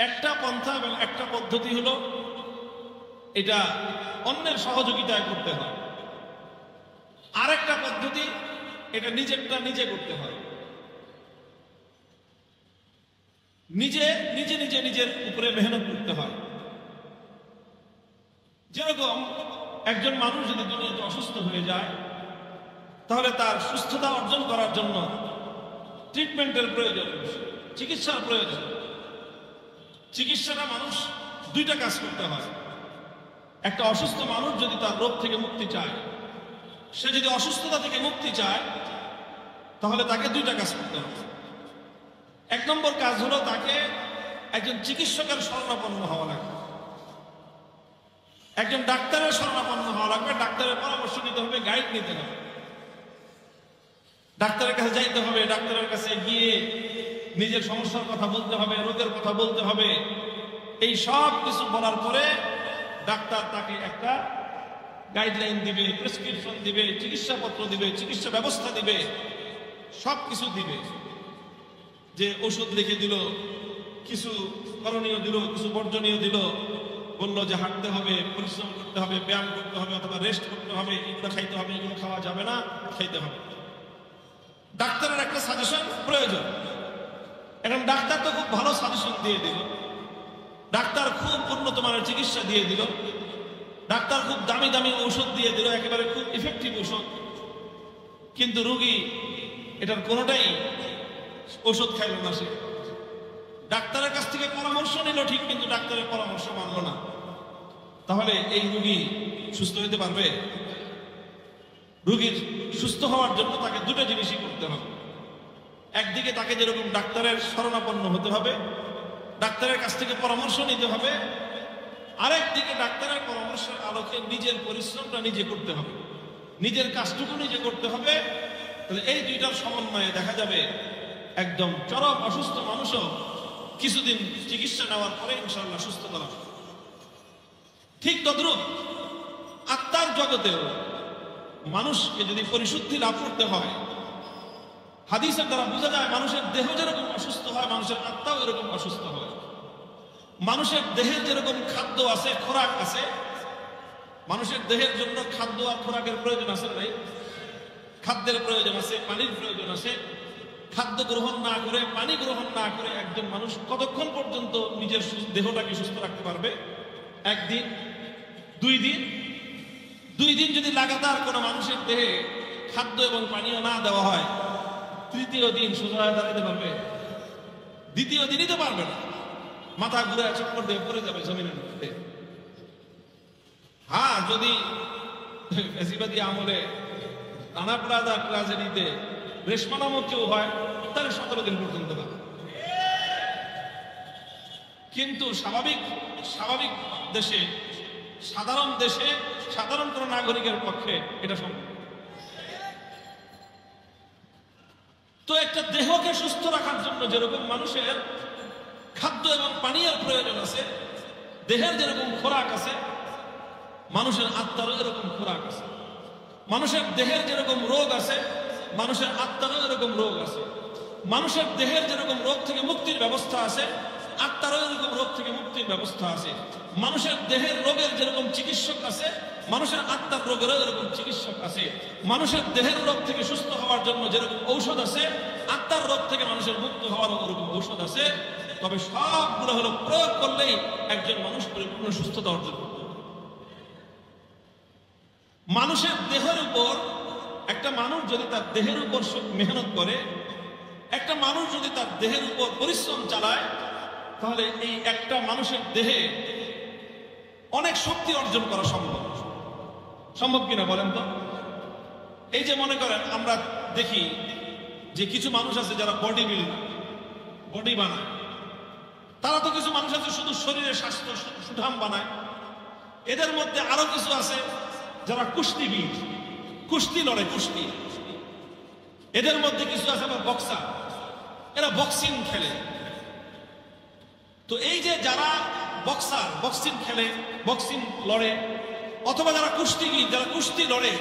একটা পন্থা এবং একটা পদ্ধতি হলো এটা অন্যের সহযোগিতায় করতে হয়। আরেকটা পদ্ধতি এটা নিজেরটা নিজে করতে হয়। নিজে নিজে নিজে নিজের উপরে মেহনত করতে হয়। যেরকম একজন মানুষ যদি দুনিয়াতে অসুস্থ হয়ে যায়, তাহলে তার সুস্থতা অর্জন করার জন্য ট্রিটমেন্টের প্রয়োজন, চিকিৎসার প্রয়োজন। চিকিৎসাটা মানুষ দুইটা কাজ করতে হয়। একটা অসুস্থ মানুষ যদি তার রোগ থেকে মুক্তি চায়, সে যদি অসুস্থতা থেকে মুক্তি চায়, তাহলে তাকে দুইটা কাজ করতে হবে। এক নম্বর কাজ হলো তাকে একজন চিকিৎসকের শরণাপন্ন হওয়া লাগবে, একজন ডাক্তারের শরণাপন্ন হওয়া লাগবে। ডাক্তারের পরামর্শ নিতে হবে, গাইড নিতে হবে, ডাক্তারের কাছে যাইতে হবে, ডাক্তারের কাছে গিয়ে নিজের সমস্যার কথা বলতে হবে, রোগের কথা বলতে হবে। এই সব কিছু বলার পরে ডাক্তার তাকে একটা গাইডলাইন দিবে, প্রেসক্রিপশন দিবে, চিকিৎসাপত্র দিবে, চিকিৎসা ব্যবস্থা দিবে, সব কিছু দিবে। যে ওষুধ লিখে দিল, কিছু করণীয় দিল, কিছু বর্জনীয় দিল, বললো যে হাঁটতে হবে, পরিশ্রম করতে হবে, ব্যায়াম করতে হবে, অথবা রেস্ট করতে হবে, এগুলো খাইতে হবে, এগুলো খাওয়া যাবে না, খাইতে হবে। ডাক্তারের একটা সাজেশন প্রয়োজন। এখন ডাক্তার তো খুব ভালো সাজেশন দিয়ে দিল, ডাক্তার খুব উন্নত মানের চিকিৎসা দিয়ে দিল, ডাক্তার খুব দামি দামি ঔষধ দিয়ে দিল, একেবারে খুব ইফেক্টিভ ঔষধ, কিন্তু রোগী এটার কোনোটাই ওষুধ খাইল না। সে ডাক্তারের কাছ থেকে পরামর্শ নিল ঠিক, কিন্তু ডাক্তারের পরামর্শ মানল না। তাহলে এই রোগী সুস্থ হতে পারবে? রোগীর সুস্থ হওয়ার জন্য তাকে দুটো জিনিসই করতে হবে। একদিকে তাকে যেরকম ডাক্তারের শরণাপন্ন হতে হবে, ডাক্তারের কাছ থেকে পরামর্শ নিতে হবে, আরেকদিকে ডাক্তারের পরামর্শের আলোকে নিজের পরিশ্রমটা নিজে করতে হবে, নিজের কাজটুকু নিজে করতে হবে। তাহলে এই দুইটার সমন্বয়ে দেখা যাবে একদম চরম অসুস্থ মানুষও কিছুদিন চিকিৎসা নেওয়ার পরে ইনশাআল্লাহ সুস্থতা লাভ। ঠিক তদ্রূপ আত্মার জগতেও মানুষকে যদি পরিশুদ্ধি লাভ করতে হয়, হাদিসের দ্বারা বোঝা যায় মানুষের দেহ যেরকম অসুস্থ হয়, মানুষের আত্মাও এরকম অসুস্থ হয়। মানুষের দেহের যেরকম খাদ্য আছে, খোরাক আছে, মানুষের দেহের জন্য খাদ্য আর খোরাকের প্রয়োজন আছে নাই? খাদ্যের প্রয়োজন আছে, পানির প্রয়োজন আছে। খাদ্য গ্রহণ না করে, পানি গ্রহণ না করে একজন মানুষ কতক্ষণ পর্যন্ত নিজের দেহটাকে সুস্থ রাখতে পারবে? একদিন, 2 দিন? 2 দিন যদি লাগাতার কোনো মানুষের দেহে খাদ্য এবং পানীয় না দেওয়া হয়, তৃতীয় দিন সোজা হয়ে দাঁড়াতে পারবে? দ্বিতীয় দিনই তো পারবে না। মাথা ঘুরে চক্কর দিয়ে পড়ে যাবে জমিনের মধ্যে। হ্যাঁ, যদি ফ্যাসিবাদী আমলে রানা প্লাজা ট্রাজেডিতে রেশমা নামক কেউ হয় তাহলে 17 দিন পর্যন্ত না। কিন্তু স্বাভাবিক দেশে, সাধারণ কোন নাগরিকের পক্ষে এটা সম্ভব। তো একটা দেহকে সুস্থ রাখার জন্য যেরকম মানুষের খাদ্য এবং পানীয়ের প্রয়োজন আছে, দেহের যেরকম খোরাক আছে, মানুষের আত্মারও এরকম খোরাক আছে। মানুষের দেহের যেরকম রোগ আছে, মানুষের আত্মারও এরকম রোগ আছে। মানুষের দেহের যেরকম রোগ থেকে মুক্তির ব্যবস্থা আছে, আত্মারও এরকম রোগ থেকে মুক্তির ব্যবস্থা আছে। মানুষের দেহের রোগের যেরকম চিকিৎসক আছে, মানুষের আত্মার রোগেরও এরকম চিকিৎসক আছে। মানুষের দেহের রোগ থেকে সুস্থ হওয়ার জন্য যেরকম ঔষধ আছে, আত্মার রোগ থেকে মানুষের মুক্ত হওয়ার ওরকম ঔষধ আছে। তবে সবগুলো হলো প্রয়োগ করলেই একজন মানুষ পরিপূর্ণ সুস্থতা অর্জন করবে। মানুষের দেহের উপর, একটা মানুষ যদি তার দেহের উপর মেহনত করে, একটা মানুষ যদি তার দেহের উপর পরিশ্রম চালায়, তাহলে এই একটা মানুষের দেহে অনেক শক্তি অর্জন করা সম্ভব কিনা বলেন তো? এই যে মনে করেন আমরা দেখি যে কিছু মানুষ আছে যারা বডি বানায়, তারা তো কিছু মানুষ আছে শুধু শরীরের স্বাস্থ্য সুঠাম বানায়। এদের মধ্যে আরো কিছু আছে যারা কুস্তিবিদ, কুস্তি লড়ে, কুস্তি। এদের মধ্যে কিছু আছে আবার বক্সার, এরা বক্সিং খেলে। তো এই যে যারা বক্সার, বক্সিং খেলে, বক্সিং লড়ে, অথবা যারা কুস্তিগীর, যারা কুস্তি লড়ে,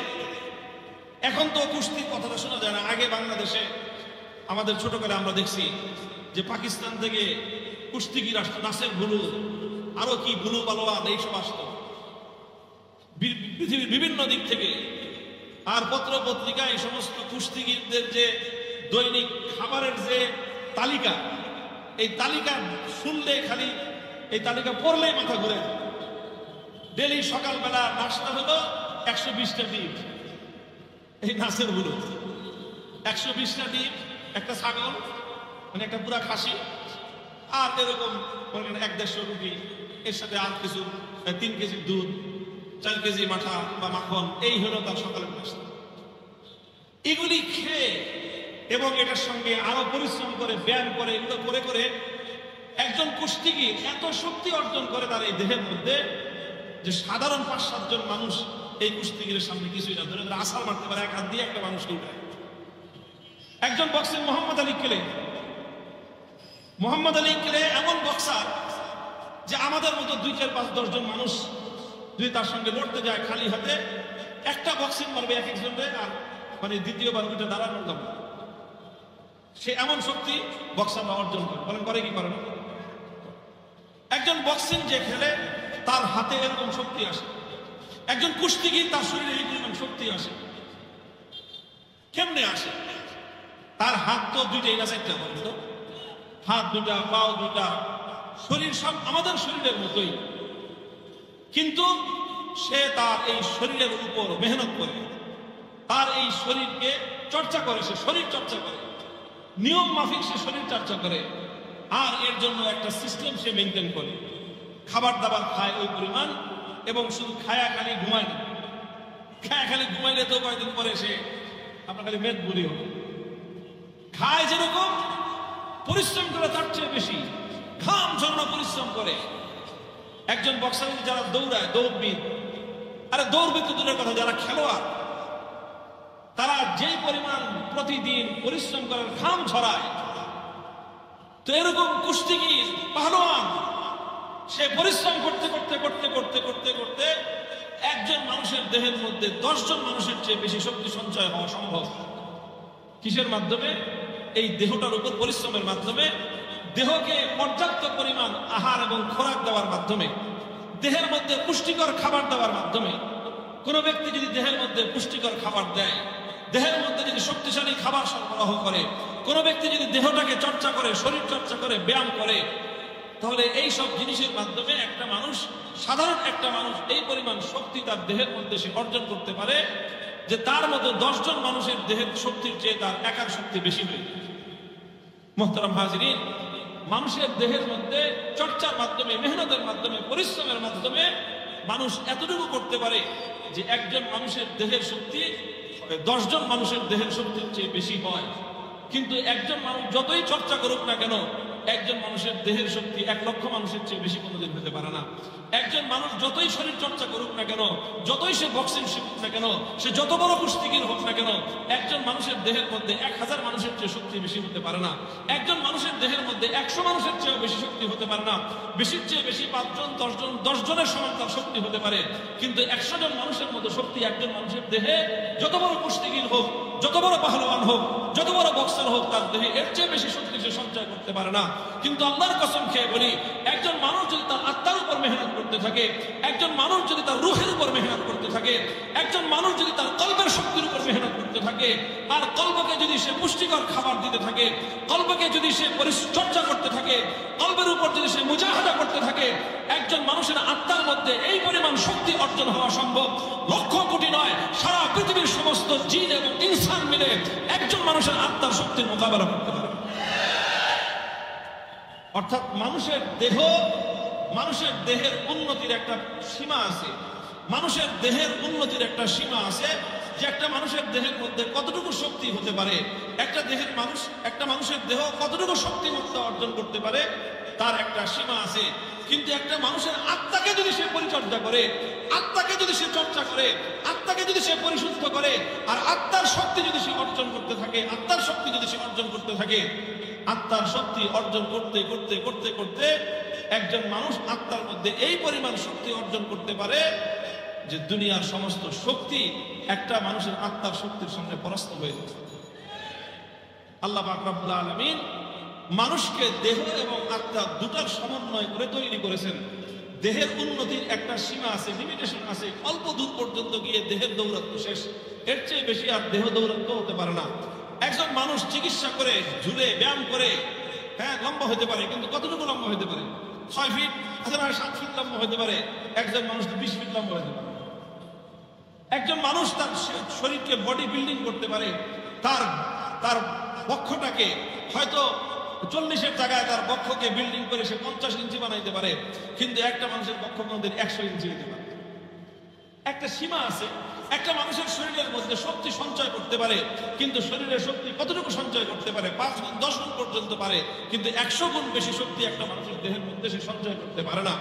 এখন তো কুস্তির কথাটা শোনা যায় না। আগে বাংলাদেশে আমাদের ছোটকালে আমরা দেখছি যে পাকিস্তান থেকে কুস্তিগীর আসতো, নাসের বুলু, আরো কি বুলু পালোয়ান, এইসব আসতো পৃথিবীর বিভিন্ন দিক থেকে। আর পত্র পত্রিকা এই সমস্ত কুস্তিগীরদের যে দৈনিক খাবারের যে তালিকা, এই তালিকা শুনলে খালি, এই তালিকা পড়লেই মাথা ঘুরে। ডেলি সকালবেলা নাস্তা হলো 120টা ডিম, এই নাসের বুলু 120টা ডিম, একটা ছাগল মানে একটা পুরা খাসি, আর এরকম 1-150 রুটি, এর সাথে আর কিছু 3 কেজি দুধ, 4 কেজি মাঠা বা মাখন, এই হলো তার সকালের নাস্তা। এগুলি খেয়ে এবং এটার সঙ্গে আরো পরিশ্রম করে, ব্যায়াম করে, এগুলো করে করে একজন কুস্তিগীর এত শক্তি অর্জন করে তার এই দেহের মধ্যে যে সাধারণ 5-7 জন মানুষ এই কুস্তিগীরের সামনে কিছুই না, ধরে ধরে আছাড় মারতে পারে, এক হাত দিয়ে একটা মানুষকে উঠায়। একজন বক্সিং মোহাম্মদ আলী ক্লে এমন বক্সার যে আমাদের মতো 2-4-5-10 জন মানুষ যদি তার সঙ্গে লড়তে যায় খালি হাতে, একটা বক্সিং মারবে এক একজনের, আর মানে দ্বিতীয়বার উঠে দাঁড়ানোর দাম। সে এমন শক্তি বক্সাররা অর্জন করে। বলেন করে কি করে না? একজন বক্সিং যে খেলে তার হাতে এরকম শক্তি আসে, একজন কুস্তিগীর তার শরীরে এই পরিমাণ শক্তি আসে। কেমনে আসে? তার হাত তো দুইটাই না, চারটা বলেন তো, হাত দুটা, পাও দুটা, শরীর সব আমাদের শরীরের মতোই, কিন্তু সে তার এই শরীরের উপর মেহনত করে, তার এই শরীরকে চর্চা করে, সে শরীর চর্চা করে, নিয়ম মাফিক সে শরীর চর্চা করে, আর এর জন্য একটা সিস্টেম সে মেনটেন করে। খাবার দাবার খায় ওই পরিমাণ, এবং শুধু খায়া খালি ঘুমায় না। খায়া খালি ঘুমাইলে তো কয়েকদিন পরে সে আপনার খালি মেদ বলি হবে। খায় যেরকম, পরিশ্রম করে তার চেয়ে বেশি, ঘাম ঝরনা পরিশ্রম করে। একজন বক্সার যারা দৌড়ায়, দৌড়বিদ, আরে দৌড়বিদ তো দূরের কথা, যারা খেলোয়াড়, তারা যে পরিমাণ প্রতিদিন পরিশ্রম করার, ঘাম ঝরায়, তো এরকম কুস্তিগীর পাহলোয়ান সে পরিশ্রম করতে করতে করতে করতে করতে করতে একজন মানুষের দেহের মধ্যে 10 জন মানুষের চেয়ে বেশি শক্তি সঞ্চয় হওয়া সম্ভব। কিসের মাধ্যমে? এই দেহটার উপর পরিশ্রমের মাধ্যমে, দেহকে পর্যাপ্ত পরিমাণ আহার এবং খোরাক দেওয়ার মাধ্যমে, দেহের মধ্যে পুষ্টিকর খাবার দেওয়ার মাধ্যমে। কোনো ব্যক্তি যদি দেহের মধ্যে পুষ্টিকর খাবার দেয়, দেহের মধ্যে যদি শক্তিশালী খাবার সরবরাহ করে, কোনো ব্যক্তি যদি দেহটাকে চর্চা করে, শরীর চর্চা করে, ব্যায়াম করে, তাহলে এই সব জিনিসের মাধ্যমে একটা মানুষ, সাধারণ একটা মানুষ এই পরিমাণ শক্তি তার দেহের মধ্যে সে অর্জন করতে পারে যে তার মতো 10 জন মানুষের দেহের শক্তির চেয়ে তার একার শক্তি বেশি হয়ে যায়। মুহতারাম হাজিরিন, মানুষের দেহের মধ্যে চর্চার মাধ্যমে, মেহনতের মাধ্যমে, পরিশ্রমের মাধ্যমে মানুষ এতটুকু করতে পারে যে একজন মানুষের দেহের শক্তি 10 জন মানুষের দেহের শক্তির চেয়ে বেশি হয়। কিন্তু একজন মানুষ যতই চর্চা করুক না কেন, একজন মানুষের দেহের শক্তি 1 লক্ষ মানুষের চেয়ে বেশি কোনোদিন হতে পারে না। একজন মানুষ যতই শরীর চর্চা করুক না কেন, যতই সে বক্সিং শিখুক না কেন, সে যত বড় কুস্তিগীর হোক না কেন, একজন মানুষের দেহের মধ্যে 1000 মানুষের চেয়ে শক্তি বেশি হতে পারে না। একজন মানুষের দেহের মধ্যে 100 মানুষের চেয়েও বেশি শক্তি হতে পারে না। বেশির চেয়ে বেশি 5 জন 10 জনের সমান তার শক্তি হতে পারে। কিন্তু 100 জন মানুষের মতো শক্তি একজন মানুষের দেহে, যত বড় কুস্তিগীর হোক, যত বড় পাহলওয়ান হোক, যত বড় বক্সার হোক, তার দেহে এর চেয়ে বেশি শক্তি সে সঞ্চয় করতে পারে না। কিন্তু আল্লাহর কসম খেয়ে বলি, একজন মানুষ যদি তার আত্মার উপর মেহনত করতে থাকে, একজন মানুষ যদি তার রুহের উপর মেহনত করতে থাকে, একজন মানুষ যদি তার কলবের শক্তির উপর মেহনত করতে থাকে, আর কলবকে যদি সে পুষ্টিকর খাবার দিতে থাকে, কলবকে যদি সে পরিচর্যা করতে থাকে, কলবের উপর যদি সে মুজাহাদা করতে থাকে, একজন মানুষের আত্মার মধ্যে এই পরিমাণ শক্তি অর্জন হওয়া সম্ভব। লক্ষ কোটি নয়, সারা পৃথিবীর সমস্ত জিন এবং ইনসান মিলে একজন মানুষের আত্মার শক্তির মোকাবেলা করতে পারে। অর্থাৎ মানুষের দেহের উন্নতির একটা সীমা আছে। মানুষের দেহের উন্নতির একটা সীমা আছে যে একটা মানুষের দেহের মধ্যে কতটুকু শক্তি হতে পারে, একটা মানুষের দেহ কতটুকু শক্তিমত্তা অর্জন করতে পারে, তার একটা সীমা আছে। কিন্তু একটা মানুষের আত্মাকে যদি সে পরিচর্যা করে, আত্মাকে যদি সে চর্চা করে, আত্মাকে যদি সে পরিশুদ্ধ করে, আর আত্মার শক্তি যদি সে অর্জন করতে থাকে, আত্মার শক্তি অর্জন করতে করতে একজন মানুষ আত্মার মধ্যে এই পরিমাণ শক্তি অর্জন করতে পারে যে দুনিয়ার সমস্ত শক্তি একটা মানুষের আত্মার শক্তির সামনে পরাস্ত হয়ে যায়। আল্লাহ পাক রব্বুল আলামিন মানুষকে দেহ এবং আত্মা দুটার সমন্বয় করে তৈরি করেছেন। দেহের উন্নতির একটা সীমা আছে, লিমিটেশন আছে। অল্প দূর পর্যন্ত গিয়ে দেহের দৌরাত্ম শেষ, এর চেয়ে বেশি আর দেহ দৌরাত্ম হতে পারে না। একজন মানুষ চিকিৎসা করে, ঝুলে ব্যায়াম করে, লম্বা হতে পারে, কিন্তু কতটুকু লম্বা হতে পারে? 6 ফিট, 7 ফিট লম্বা হতে পারে। একজন মানুষ 20 ফিট লম্বা হতে পারে। একজন মানুষ তার শরীরকে বডি বিল্ডিং করতে পারে, তার বক্ষটাকে হয়তো 40-এর জায়গায় তার বক্ষকে বিল্ডিং করে সে 50 ইঞ্চি বানাইতে পারে। কিন্তু একটা মানুষের বক্ষ কোনদিন 100 ইঞ্চি হতে পারে। একটা সীমা আছে। একটা মানুষের শরীরের মধ্যে শক্তি সঞ্চয় করতে পারে, কিন্তু শরীরের শক্তি কতটুকু সঞ্চয় করতে পারে? 5 গুণ 10 গুণ পর্যন্ত পারে, কিন্তু 100 গুণ বেশি শক্তি একটা মানুষের দেহের মধ্যে সে সঞ্চয় করতে পারে না।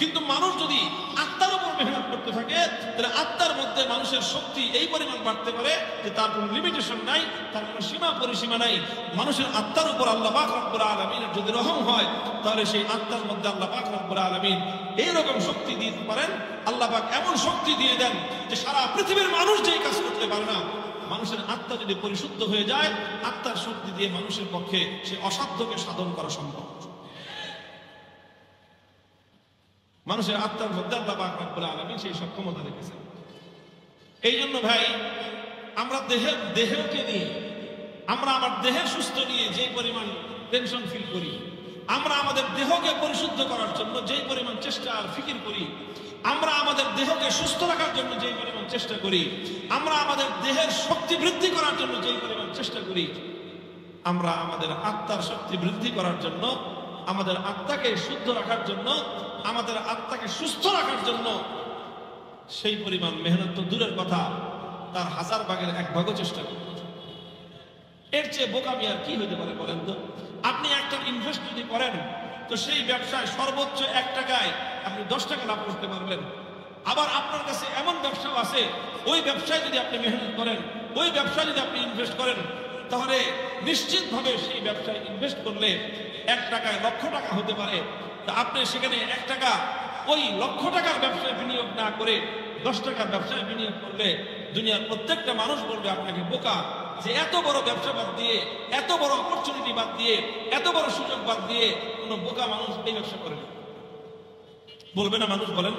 কিন্তু মানুষ যদি আত্মার উপর মেহনত করতে থাকে, তাহলে আত্মার মধ্যে মানুষের শক্তি এই পরিমাণ বাড়তে পারে যে তার কোনো লিমিটেশন নাই, তার কোনো সীমা পরিসীমা নাই। মানুষের আত্মার উপর আল্লাহ পাক রব্বুল আলামিনের যদি রহম হয়, তাহলে সেই আত্মার মধ্যে আল্লাহ পাক রব্বুল আলামিন এইরকম শক্তি দিতে পারেন। আল্লাহ পাক এমন শক্তি দিয়ে দেন যে সারা পৃথিবীর মানুষ যেই কাজ করতে পারে না, মানুষের আত্মা যদি পরিশুদ্ধ হয়ে যায়, আত্মার শক্তি দিয়ে মানুষের পক্ষে সে অসাধ্যকে সাধন করা সম্ভব। মানুষের আত্মার মধ্যে আল্লাহ পাক রব্বুল আলামিন সেই সক্ষমতা রেখেছেন। এই জন্য ভাই, আমরা দেহকে নিয়ে, আমরা আমার দেহের সুস্থ নিয়ে যে পরিমাণ টেনশন ফিল করি, আমরা আমাদের দেহকে পরিশুদ্ধ করার জন্য যেই পরিমাণ চেষ্টা আর ফিকির করি, আমরা আমাদের দেহকে সুস্থ রাখার জন্য যেই পরিমাণ চেষ্টা করি, আমরা আমাদের দেহের শক্তি বৃদ্ধি করার জন্য যেই পরিমাণ চেষ্টা করি, আমরা আমাদের আত্মার শক্তি বৃদ্ধি করার জন্য, আমাদের আত্মাকে শুদ্ধ রাখার জন্য, আমাদের আত্মাকে সুস্থ রাখার জন্য সেই পরিমাণ মেহনত তো দূরের কথা, তার 1000 ভাগের 1 ভাগও চেষ্টা করি। এর চেয়ে বোকামি আর কি হতে পারে বলেন তো? আপনি একটা ইনভেস্ট যদি করেন, তো সেই ব্যবসায় সর্বোচ্চ 1 টাকায় আপনি 10 টাকা লাভ করতে পারবেন। আবার আপনার কাছে এমন ব্যবসাও আছে, ওই ব্যবসায় যদি আপনি মেহনত করেন, ওই ব্যবসায় যদি আপনি ইনভেস্ট করেন, তাহলে নিশ্চিতভাবে সেই ব্যবসায় ইনভেস্ট করলে 1 টাকায় লক্ষ টাকা হতে পারে। তা আপনি সেখানে 1 টাকা ওই লক্ষ টাকার ব্যবসায় বিনিয়োগ না করে 10 টাকার ব্যবসায় বিনিয়োগ করলে দুনিয়ার প্রত্যেকটা মানুষ বলবে আপনাকে বোকা, যে এত বড় ব্যবসা বাদ দিয়ে, এত বড় অপরচুনিটি বাদ দিয়ে, এত বড় সুযোগ বাদ দিয়ে কোন বোকা মানুষ এই ব্যবসা করে না, বলবে না মানুষ? বলেন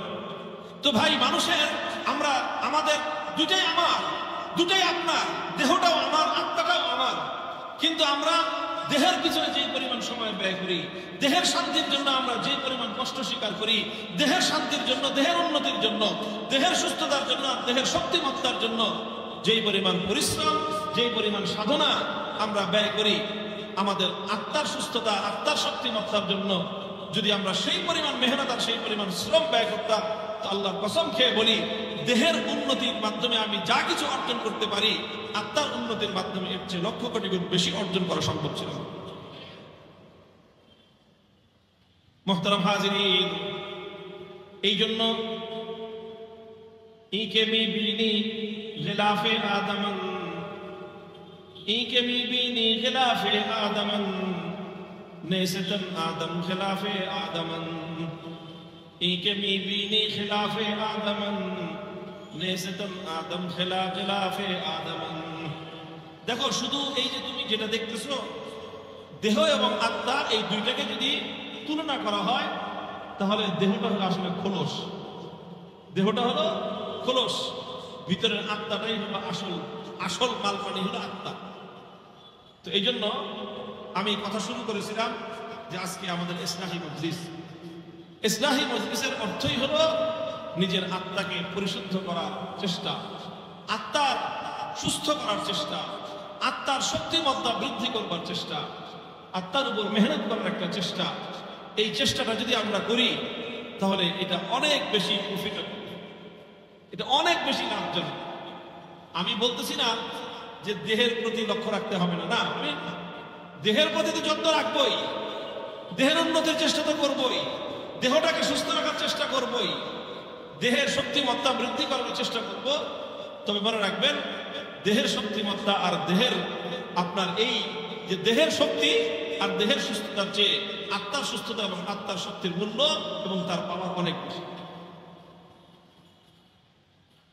তো ভাই, মানুষের আমাদের দুটাই আমার, দুটাই আপনার, দেহটাও আমার, আত্মাটাও আমার। কিন্তু আমরা দেহের পিছনে যে পরিমাণ সময় ব্যয় করি, দেহের শান্তির জন্য আমরা যে পরিমাণ কষ্ট স্বীকার করি, দেহের শান্তির জন্য, দেহের উন্নতির জন্য, দেহের সুস্থতার জন্য, দেহের শক্তিমত্তার জন্য যেই পরিমাণ পরিশ্রম, যেই পরিমাণ সাধনা আমরা ব্যয় করি, আমাদের আত্মার সুস্থতা, আত্মার শক্তিমত্তার জন্য যদি আমরা সেই পরিমাণ মেহনত আর সেই পরিমাণ শ্রম ব্যয় করতাম, তো আল্লাহর কসম খেয়ে বলি, দেহের উন্নতির মাধ্যমে আমি যা কিছু অর্জন করতে পারি, আত্মার উন্নতির মাধ্যমে এর চেয়ে লক্ষ কোটি গুণ বেশি অর্জন করা সম্ভব ছিল। মুহতারাম হাজিরিন, এই জন্য ইকে মি বিনি খিলাফে আদমন, ইকে মি বিনি খিলাফে আদমন, নেসতন আদম খিলাফে আদমন, ইকে মি বিনি খিলাফে আদমন, নেসতন আদম খিলাফে আদমন। দেখো, শুধু এই যে তুমি যেটা দেখতেছো, দেহ এবং আত্মা, এই দুইটাকে যদি তুলনা করা হয়, তাহলে দেহটা হলো আসলে খোলস, দেহটা হলো খোলস, ভিতরের আত্মাটাই হলো আসল মালপানি হলো আত্মা। তো এই জন্য আমি কথা শুরু করেছিলাম যে আজকে আমাদের ইসলাহি মজলিস, ইসলাহি মজলিসের অর্থই হলো নিজের আত্মাকে পরিশুদ্ধ করার চেষ্টা, আত্মার সুস্থ করার চেষ্টা, আত্মার শক্তিমত্তা বৃদ্ধি করবার চেষ্টা, আত্মার উপর মেহনত করার একটা চেষ্টা। এই চেষ্টাটা যদি আমরা করি, তাহলে এটা অনেক বেশি প্রফিটেবল, এটা অনেক বেশি লাভজনক। আমি বলতেছি না যে দেহের প্রতি লক্ষ্য রাখতে হবে না, না, আমি দেহের প্রতি তো যত্ন রাখবই, দেহের উন্নতির চেষ্টা তো করবই, দেহটাকে সুস্থ রাখার চেষ্টা করবই, দেহের শক্তিমত্তা বৃদ্ধি করার চেষ্টা করব। তবে মনে রাখবেন, দেহের শক্তিমত্তা আর দেহের আপনার এই যে দেহের শক্তি আর দেহের সুস্থতার চেয়ে আত্মার সুস্থতা এবং আত্মার শক্তির মূল্য এবং তার পাওয়ার অনেক বেশি।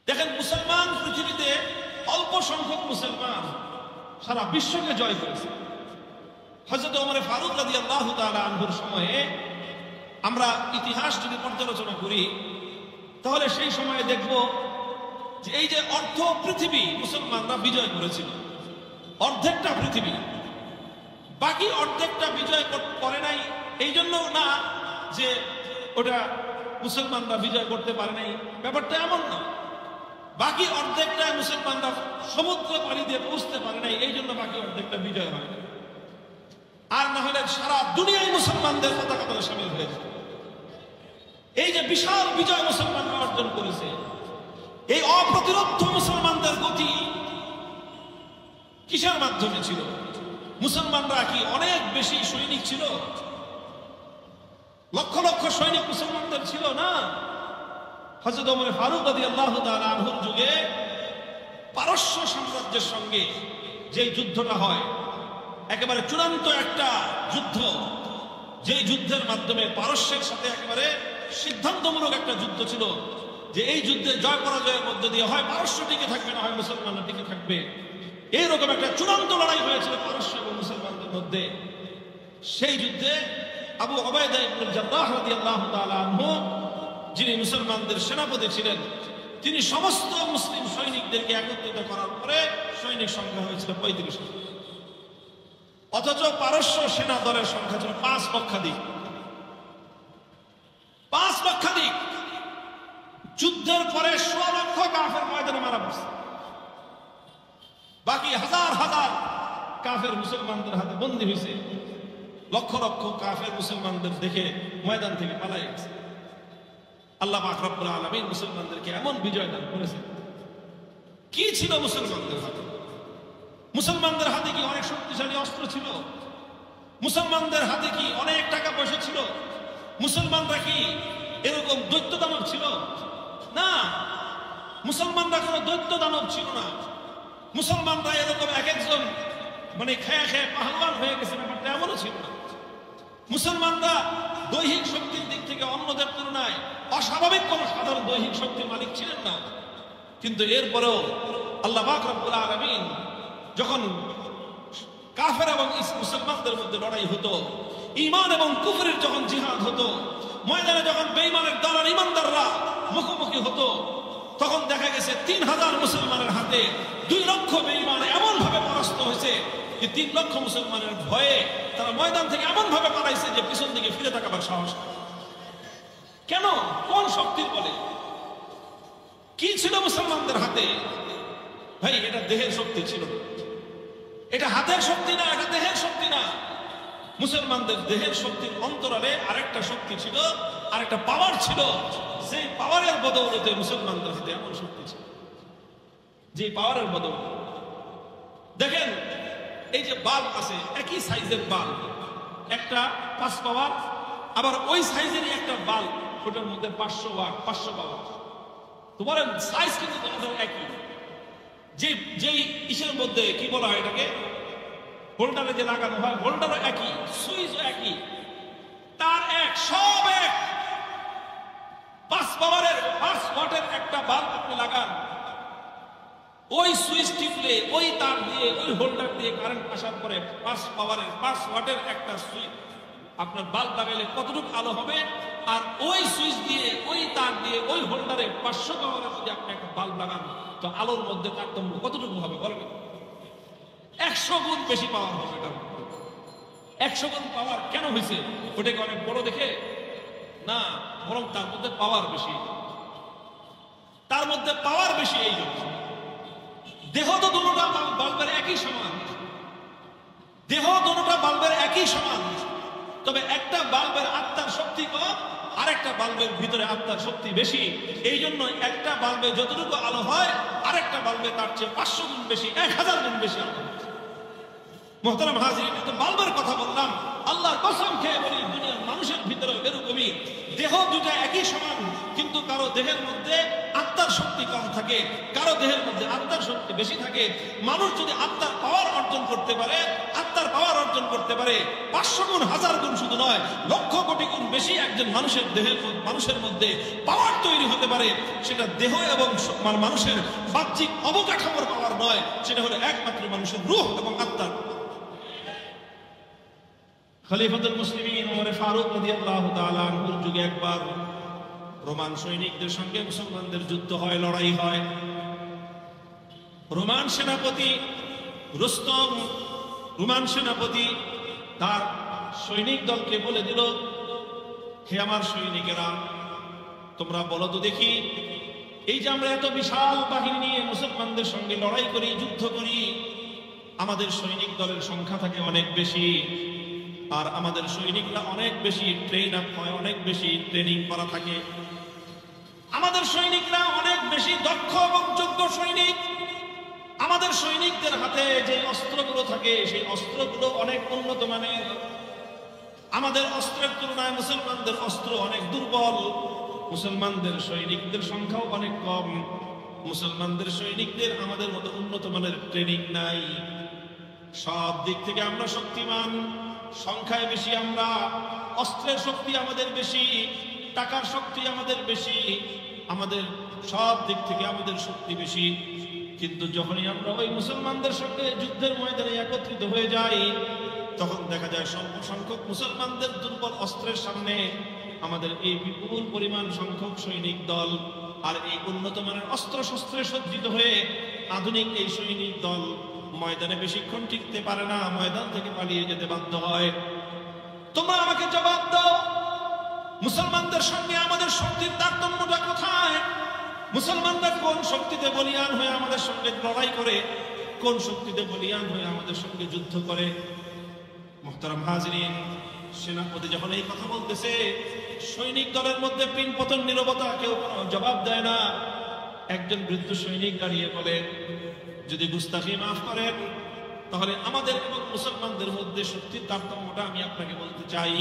দেখেন, মুসলমান পৃথিবীতে অল্প সংখ্যক মুসলমান সারা বিশ্বকে জয় করেছে। হযরত ওমর ফারুক রাদিয়াল্লাহু তাআলা আনহুর সময়ে আমরা ইতিহাস যদি পর্যালোচনা করি, তাহলে সেই সময়ে দেখব যে এই যে অর্ধ পৃথিবী মুসলমানরা বিজয় করেছিল, অর্ধেকটা পৃথিবী, বাকি অর্ধেকটা বিজয় করে নাই এই জন্য না যে ওটা মুসলমানরা বিজয় করতে পারে নাই, ব্যাপারটা এমন না। বাকি অর্ধেকটা মুসলমানরা সমুদ্র পাড়ি দিয়ে পৌঁছতে পারে নাই, এই জন্য বাকি অর্ধেকটা বিজয় হয় না। আর না হলে সারা দুনিয়ায় মুসলমানদের পতাকা তলে শামিল হয়েছে। এই যে বিশাল বিজয় মুসলমানরা অর্জন করেছে, এই অপ্রতিরোধ্য মুসলমানদের গতি কিসের মাধ্যমে ছিল? মুসলমানরা কি অনেক বেশি সৈনিক ছিল? লক্ষ লক্ষ সৈনিক মুসলমানদের ছিল না। হযরত ওমর ফারুক রাদিয়াল্লাহু তাআলা আনহুর যুগে পারস্য সাম্রাজ্যের সঙ্গে যে যুদ্ধটা হয়, একেবারে চূড়ান্ত একটা যুদ্ধ, যেই যুদ্ধের মাধ্যমে পারস্যের সাথে একেবারে সিদ্ধান্তমূলক একটা যুদ্ধ ছিল, যে এই যুদ্ধে জয় পরাজয়ের মধ্য দিয়ে হয় পারস্য টিকে থাকবে, না হয় মুসলমানরা টিকে থাকবে। এইরকম একটা চূড়ান্ত লড়াই হয়েছিল পারস্য এবং মুসলমানদের মধ্যে। সেই যুদ্ধে আবু উবাইদা ইবনে জাররাহ রাদিয়াল্লাহু তাআলা আনহু, যিনি মুসলমানদের সেনাপতি ছিলেন, তিনি সমস্ত মুসলিম সৈনিকদেরকে একত্রিত করার পরে সৈনিক সংখ্যা হয়েছিল 35। অথচ পারস্য সেনা দলের সংখ্যা ছিল 5 লক্ষাধিক। 5 লক্ষাধিক। যুদ্ধের পরে 16 লক্ষ কাফের ময়দানে মারা পড়ছে, বাকি হাজার হাজার কাফের মুসলমানদের হাতে বন্দী হয়েছে। লক্ষ লক্ষ কাফের মুসলমানদের দেখে ময়দান থেকে পালাই গেছে। আল্লাহ পাক রব্বুল আলামিন মুসলমানদেরকে এমন বিজয় দান করেছে। কি ছিল মুসলমানদের হাতে? মুসলমানদের হাতে কি অনেক শক্তিশালী অস্ত্র ছিল? মুসলমানদের হাতে কি অনেক টাকা পয়সা ছিল? মুসলমানরা কি এরকম দৈত্য দানব ছিল? না, মুসলমানরা কোনো দৈত্য দানব ছিল না। মুসলমানরা এরকম এক একজন মানে খেয়ে খেয়ে পাহলওয়ান হয়ে গেছে, ব্যাপারটা এমনও ছিল না। মুসলমানরা দৈহিক শক্তির দিক থেকে অন্যদের তুলনায় অস্বাভাবিক কোন সাধারণ দৈহিক শক্তির মালিক ছিলেন না। কিন্তু এরপরেও আল্লাহ পাক রব্বুল আলামিন যখন কাফের এবং মুসলমানদের মধ্যে লড়াই হতো, ঈমান এবং কুফরের যখন জিহাদ হতো, ময়দানে যখন বেঈমানের দল আর ঈমানদাররা মুখোমুখি হতো, তখন দেখা গেছে 3000 মুসলমানের হাতে 2 লক্ষ বেঈমান এমন ভাবে পরাস্ত হয়েছে যে 3 লক্ষ মুসলমানের ভয়ে তারা ময়দান থেকে এমন ভাবে পালাইছে যে পিছন দিকে ফিরে তাকাবার সাহস নেই। কেন? কোন শক্তির বলে? কি ছিল মুসলমানদের হাতে? ভাই, এটা দেহের শক্তি ছিল না, এটা হাতের শক্তি না, এটা দেহের শক্তি না। মুসলমানদের দেহের শক্তির অন্তরালে আরেকটা শক্তি ছিল, আরেকটা পাওয়ার ছিল। সেই পাওয়ারের বদৌলতে মুসলমানদের হাতে এমন শক্তি ছিল, যে পাওয়ারের বদৌলতে দেখেন এই যে বাল্ব আছে, একই সাইজের বাল্ব, একটা 5 পাওয়ার, আবার ওই সাইজেরই একটা বাল্ব, ওটার মধ্যে 500 ওয়াট 500 পাওয়ার। তোমার সাইজ কিন্তু তোমাদের একই। যেই ইসের মধ্যে কি বলা হয় এটাকে, হোল্ডারে যে লাগানো হয়, হোল্ডারও একই, সুইচও একই, তার এক, সব এক। 5 পাওয়ারের 5 ওয়াটের একটা বাল্ব আপনি লাগান, ওই সুইচ টিপলে ওই তার দিয়ে ওই হোল্ডার দিয়ে কারেন্ট আসার পরে 5 পাওয়ারের 5 ওয়াটের একটা সুইচ আপনার বাল্ব লাগাইলে কতটুকু আলো হবে, আর ওই সুইচ দিয়ে ওই তার দিয়ে ওই হোল্ডারে 500 পাওয়ারের যদি আপনি একটা বাল্ব লাগান, তো আলোর মধ্যে তারতম্য কতটুকু হবে বলবেন? 100 গুণ বেশি পাওয়ার হবে। এটা 100 গুণ পাওয়ার কেন হয়েছে? ওটাকে অনেক বড় দেখে না, বরং তার মধ্যে পাওয়ার বেশি, তার মধ্যে পাওয়ার বেশি। এই জন্য দেহ তো দুটোটা বাল্বের একই সমান, দেহ দুটোটা বাল্বের একই সমান, তবে একটা বাল্বের আত্মার শক্তি কম, আরেকটা বাল্বের ভিতরে আত্মার শক্তি বেশি। এই জন্য একটা বাল্বে যতটুকু আলো হয়, আরেকটা বাল্বে তার চেয়ে 500 গুণ বেশি, 1000 গুণ বেশি আলো। মোহতারাম হাজিরিন, তো বাল্বের কথা বললাম, আল্লাহর কসম খেয়ে বলি দুনিয়ার মানুষের ভিতরে এরকমই দেহ দুটা একই সমান, কিন্তু কারো দেহের মধ্যে আত্মার শক্তি কম থাকে, কারো দেহের মধ্যে আত্মার শক্তি বেশি থাকে। মানুষ যদি আত্মার পাওয়ার অর্জন করতে পারে, আত্মার পাওয়ার অর্জন করতে পারে, 500 গুণ 1000 গুণ শুধু নয়, লক্ষ কোটি গুণ বেশি একজন মানুষের দেহের মানুষের মধ্যে পাওয়ার তৈরি হতে পারে। সেটা দেহ এবং মানুষের বাহ্যিক অবকাঠামোর পাওয়ার নয়, সেটা হলো একমাত্র মানুষের রূহ এবং আত্মার। খলিফাতুল মুসলিমিন ওমর ফারুক রাদিয়াল্লাহু তাআলা আনহুর যুগে একবার রোমান সৈনিকদের সঙ্গে মুসলমানদের যুদ্ধ হয়, লড়াই হয়। রোমান সেনাপতি রুস্তম, রোমান সেনাপতি তার সৈনিক দলকে বলে দিল, হে আমার সৈনিকেরা, তোমরা বলো তো দেখি, এই যে আমরা এত বিশাল বাহিনী নিয়ে মুসলমানদের সঙ্গে লড়াই করি, যুদ্ধ করি, আমাদের সৈনিক দলের সংখ্যা থাকে অনেক বেশি, আর আমাদের সৈনিকরা অনেক বেশি ট্রেন আপ হয়, অনেক বেশি ট্রেনিং করা থাকে, আমাদের সৈনিকরা অনেক বেশি দক্ষ এবং যোগ্য সৈনিক। আমাদের সৈনিকদের হাতে যে অস্ত্রগুলো থাকে, সেই অস্ত্রগুলো অনেক উন্নত মানের। আমাদের অস্ত্রের তুলনায় মুসলমানদের অস্ত্র অনেক দুর্বল, মুসলমানদের সৈনিকদের সংখ্যাও অনেক কম, মুসলমানদের সৈনিকদের আমাদের মতো উন্নত মানের ট্রেনিং নাই। সব দিক থেকে আমরা শক্তিমান, সংখ্যায় বেশি আমরা, অস্ত্রের শক্তি আমাদের বেশি, টাকার শক্তি আমাদের বেশি, আমাদের সব দিক থেকে আমাদের শক্তি বেশি। কিন্তু যখনই আমরা ওই মুসলমানদের সঙ্গে যুদ্ধের ময়দানে একত্রিত হয়ে যাই, তখন দেখা যায় স্বল্প সংখ্যক মুসলমানদের দুর্বল অস্ত্রের সামনে আমাদের এই বিপুল পরিমাণ সংখ্যক সৈনিক দল আর এই উন্নত মানের অস্ত্র শস্ত্রে সজ্জিত হয়ে আধুনিক এই সৈনিক দল ময়দানে বেশিক্ষণ টিকতে পারে না, ময়দান থেকে পালিয়ে যেতে বাধ্য হয়। তোমরা আমাকে জবাব দাও, মুসলমানদের সঙ্গে আমাদের শক্তির তারতম্যটা কোথায়? মুসলমানরা কোন শক্তিতে বলিয়ান হয়ে আমাদের সঙ্গে লড়াই করে, কোন শক্তিতে বলিয়ান হয়ে আমাদের সঙ্গে যুদ্ধ করে? মুহতারাম হাজিরিন, সেনাপতি যখন এই কথা বলতেছে, সৈনিক দলের মধ্যে পিনপতন নীরবতা, কেউ কোনো জবাব দেয় না। একজন বৃদ্ধ সৈনিক দাঁড়িয়ে বলে, যদি গুস্তাখি মাফ করেন, তাহলে আমাদের এবং মুসলমানদের মধ্যে শক্তির তারতম্যটা আমি আপনাকে বলতে চাই।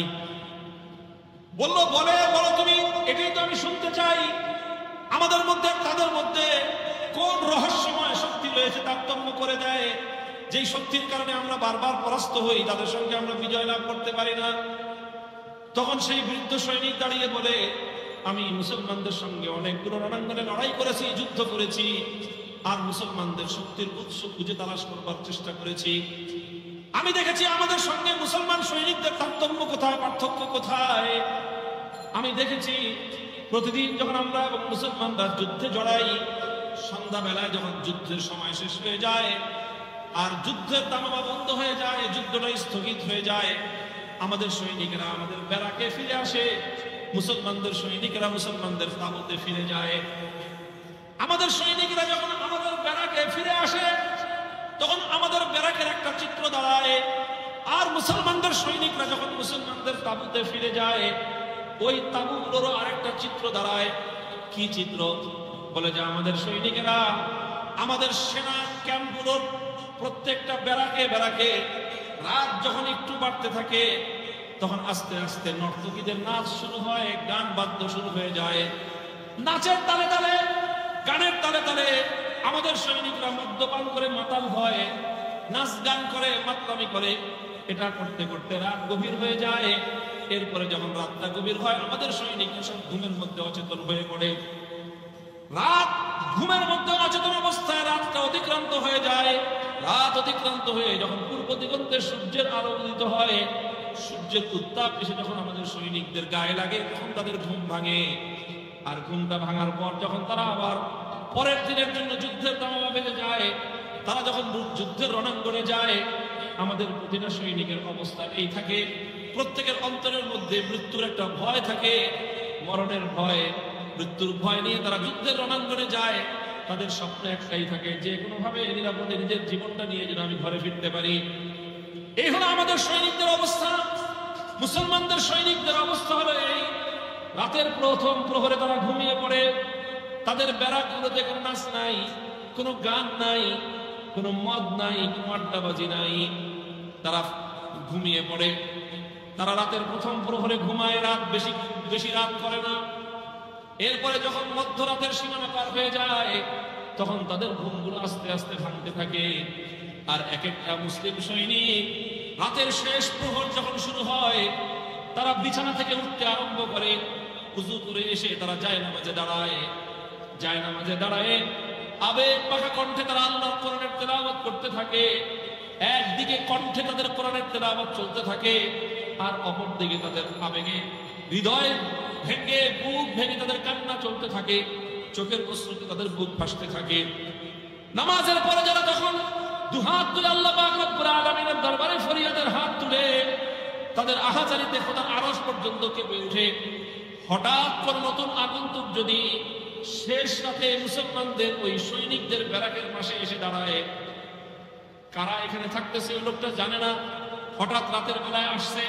বলো তুমি, এটাই তো আমি শুনতে চাই। আমাদের মধ্যে তাদের মধ্যে কোন রহস্যময় শক্তি রয়েছে তারতম্য করে দেয়, যেই শক্তির কারণে আমরা বারবার পরাস্ত হই, তাদের সঙ্গে আমরা বিজয় লাভ করতে পারি না? তখন সেই বৃদ্ধ সৈনিক দাঁড়িয়ে বলে, আমি মুসলমানদের সঙ্গে অনেকগুলো রণাঙ্গনে লড়াই করেছি, যুদ্ধ করেছি, আর মুসলমানদের শক্তির উৎস খুঁজে তালাশ করবার চেষ্টা করেছি। আমি দেখেছি আমাদের সঙ্গে মুসলমান সৈনিকদের তারতম্য কোথায়, পার্থক্য কোথায়। আমি দেখেছি প্রতিদিন যখন আমরা এবং মুসলমানরা যুদ্ধে জড়াই, সন্ধ্যাবেলায় যখন যুদ্ধের সময় শেষ হয়ে যায় আর যুদ্ধের দামামা বন্ধ হয়ে যায়, যুদ্ধটা স্থগিত হয়ে যায়, আমাদের সৈনিকেরা আমাদের ব্যারাকে ফিরে আসে, মুসলমানদের সৈনিকেরা মুসলমানদের তাঁবুতে ফিরে যায়। আমাদের সৈনিকরা যখন আমাদের ব্যারাকে ফিরে আসে, তখন আমাদের ব্যারাকের একটা চিত্র দাঁড়ায়, আর মুসলমানদের সৈনিকরা যখন মুসলমানদের তাঁবুতে ফিরে যায়, ওই তাঁবুগুলোরও আরেকটা চিত্র দাঁড়ায়। কি চিত্র? বলে যে আমাদের সৈনিকেরা আমাদের সেনা ক্যাম্পগুলোর প্রত্যেকটা ব্যারাকে ব্যারাকে রাত যখন একটু বাড়তে থাকে, তখন আস্তে আস্তে নর্তকীদের নাচ শুরু হয়, গান বাদ্য শুরু হয়ে যায়। নাচের তালে তালে, গানের তালে তালে আমাদের সৈনিকরা মদ্যপান করে মাতাল হয়, নাচ গান করে, মাতলামি করে। এটা করতে করতে রাত গভীর হয়ে যায়। এরপরে যখন রাতটা গভীর হয়, আমাদের সৈনিকরা সব ঘুমের মধ্যে অচেতন হয়ে পড়ে। রাত ঘুমের মধ্যে অচেতন অবস্থায় রাতটা অতিক্রান্ত হয়ে যায়। রাত অতিক্রান্ত হয়ে যখন পূর্ব দিগন্তে সূর্যের আলো উদিত হয়, সূর্যের উত্তাপ এসে যখন আমাদের সৈনিকদের গায়ে লাগে, তখন তাদের ঘুম ভাঙে। আর ঘুমটা ভাঙার পর যখন তারা আবার পরের দিনের জন্য যুদ্ধের দামামা বেজে যায়, তারা যখন যুদ্ধের রণাঙ্গনে যায়, আমাদের প্রতিটা সৈনিকের অবস্থা এই থাকে, প্রত্যেকের অন্তরের মধ্যে মৃত্যুর একটা ভয় থাকে, মরণের ভয়, মৃত্যুর ভয় নিয়ে তারা যুদ্ধের রণাঙ্গনে যায়। তাদের স্বপ্ন একটাই থাকে, যে কোনোভাবে নিরাপদে নিজের জীবনটা নিয়ে যেন আমি ঘরে ফিরতে পারি। এই হলো আমাদের সৈনিকদের অবস্থা। মুসলমানদের সৈনিকদের অবস্থা হলো এই, রাতের প্রথম প্রহরে তারা ঘুমিয়ে পড়ে। তাদের ব্যারাকগুলোতে কোনো নাচ নাই, কোনো গান নাই, কোনো মদ নাই, কোনো আড্ডাবাজি নাই, তারা ঘুমিয়ে পড়ে। তারা রাতের প্রথম প্রহরে ঘুমায়, রাত বেশি রাত করে না। এরপরে যখন মধ্যরাতের সীমানা পার হয়ে যায়, তখন তাদের ঘুমগুলো আস্তে আস্তে ভাঙতে থাকে। আর এক একটা মুসলিম সৈনিক রাতের শেষ প্রহর যখন শুরু হয়, তারা বিছানা থেকে উঠতে আরম্ভ করে। উযু করে এসে তারা জায়নামাজে দাঁড়ায়। জায়নামাজে দাঁড়ায় আবেগ পাকা কণ্ঠে তারা আল্লাহর কোরআনের তেলাওয়াত করতে থাকে। একদিকে কণ্ঠে তাদের কোরআনের তেলাওয়াত চলতে থাকে, আর অপর দিকে তাদের আবেগে হৃদয় ভেঙে, বুক ভেঙে তাদের কান্না চলতে থাকে। চোখের অশ্রুতে তাদের বুক ভাসতে থাকে। নামাজের পরে যারা যখন দুহাত তুলে আল্লাহ পাক রব্বুল আলামিনের দরবারে ফরিয়াদের হাত তুলে তাদের আহাজারিতে খোদার আরশ পর্যন্ত কেঁপে ওঠে। হঠাৎ কোন নতুন আগন্তুক যদি শেষ রাতে মুসলমানদের ওই সৈনিকদের ব্যারাকের পাশে এসে দাঁড়ায়, কারা এখানে থাকতেছে ওই লোকটা জানে না, হঠাৎ রাতের বেলায় আসছে,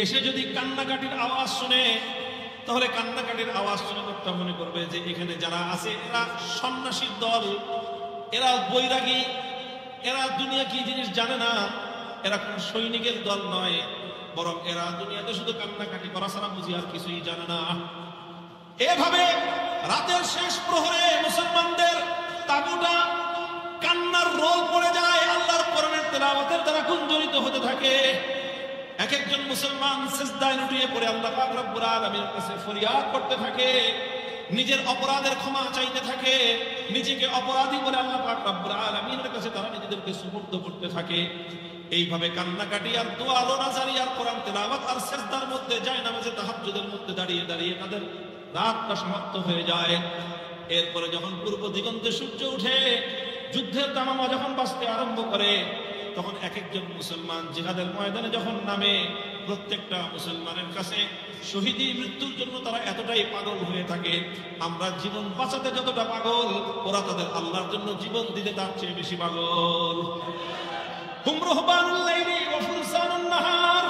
এসে যদি কান্নাকাটির আওয়াজ শুনে, তাহলে কান্নাকাটির আওয়াজ শুনে লোকটা মনে করবে যে এখানে যারা আছে এরা সন্ন্যাসীর দল, এরা বৈরাগী, এরা দুনিয়া কি জিনিস জানে না, এরা কোন সৈনিকের দল নয়, বরং এরা দুনিয়াতে শুধু কান্নাকাটি করা ছাড়া বুঝি আর কিছুই জানে না। এভাবে রাতের শেষ প্রহরে মুসলমানদের তাঁবুটা কান্নার রোল পড়ে যায়, আল্লাহর কোরআনের তেলাওয়াতের দ্বারা গুঞ্জরিত হতে থাকে। এক একজন মুসলমান সিজদায় লুটিয়ে পড়ে আল্লাহ পাক রব্বুল আলামিনের কাছে ফরিয়াদ করতে থাকে, নিজের অপরাধের ক্ষমা চাইতে থাকে, নিজেকে অপরাধী বলে আল্লাহ পাক রব্বুল আলামিনের কাছে তারা নিজেদেরকে সুপর্দ করতে থাকে। এইভাবে কান্নাকাটি আর দোয়া রোনাজারি আর কোরআন তেলাওয়াত আর সিজদার মধ্যে, জায়নামাজে তাহাজ্জুদের মধ্যে দাঁড়িয়ে দাঁড়িয়ে তাদের রাতটা সমাপ্ত হয়ে যায়। এরপরে যখন পূর্ব দিগন্তে সূর্য উঠে, যুদ্ধের দামামা যখন বাজতে আরম্ভ করে, তখন এক একজন মুসলমান জিহাদের ময়দানে যখন নামে, প্রত্যেকটা মুসলমানের কাছে শহীদি মৃত্যুর জন্য তারা এতটাই পাগল হয়ে থাকে। আমরা জীবন বাঁচাতে যতটা পাগল, ওরা তাদের আল্লাহর জন্য জীবন দিতে তার চেয়ে বেশি পাগল। হুম রুহবানুল লাইলি ওয়া ফুরসানুন নাহার,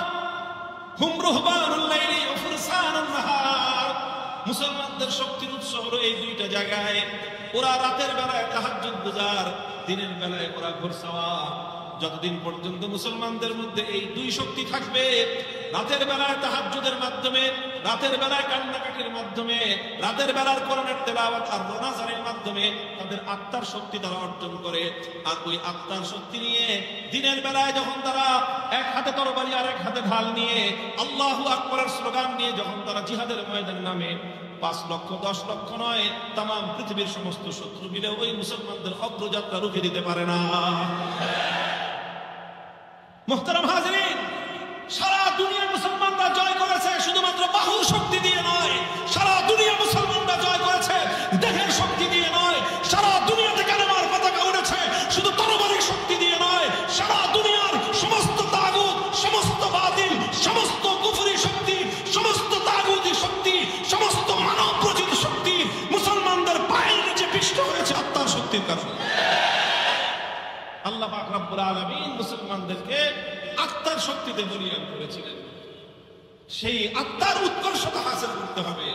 হুম রুহবানুল লাইলি ওয়া ফুরসানুন নাহার। মুসলমানদের শক্তির উৎস হলো এই দুইটা জায়গায়। ওরা রাতের বেলায় তাহাজ্জুদ গুজার, দিনের বেলায় ওরা ঘোরসাওয়ার। যতদিন পর্যন্ত মুসলমানদের মধ্যে এই দুই শক্তি থাকবে, রাতের বেলায় তাহাজ্জুদের মাধ্যমে, রাতের বেলায় কান্নাকাটির মাধ্যমে, রাতের বেলার কোরআনের তেলাওয়াত আর রোনাজারের মাধ্যমে তাদের আত্মার শক্তি তারা অর্জন করে। আর ওই আত্মার শক্তি নিয়ে দিনের বেলায় যখন তারা এক হাতে তরবারি আর এক হাতে ঢাল নিয়ে আল্লাহু আকবারের স্লোগান নিয়ে যখন তারা জিহাদের ময়দানে নামে, 5 লক্ষ 10 লক্ষ নয়, তাম পৃথিবীর সমস্ত শত্রু মিলে ওই মুসলমানদের অগ্রযাত্রা রুখে দিতে পারে না। মুহতারাম হাজিরিন, সারা দুনিয়া মুসলমানরা জয় করেছে শুধুমাত্র বাহুর শক্তি দিয়ে নয়, সারা দুনিয়া মুসলমানরা জয় করেছে দেহের শক্তি দিয়ে নয়, সারা দুনিয়াতে কালেমার পতাকা উড়েছে শুধু তরবারির শক্তি দিয়ে নয়, সারা দুনিয়ার সমস্ত তাগুত, সমস্ত বাতিল, সমস্ত কুফরি শক্তি, সমস্ত তাগুতি শক্তি, সমস্ত মানব প্রচিত শক্তি মুসলমানদের পায়ের নিচে পিষ্ট হয়েছে আত্মার শক্তির কারণে। রব্বুল আলামিন মুসলমানদেরকে আত্মার শক্তিতে বলীয়ান করেছিলেন। সেই আত্মার উৎকর্ষতা হাসিল করতে হবে,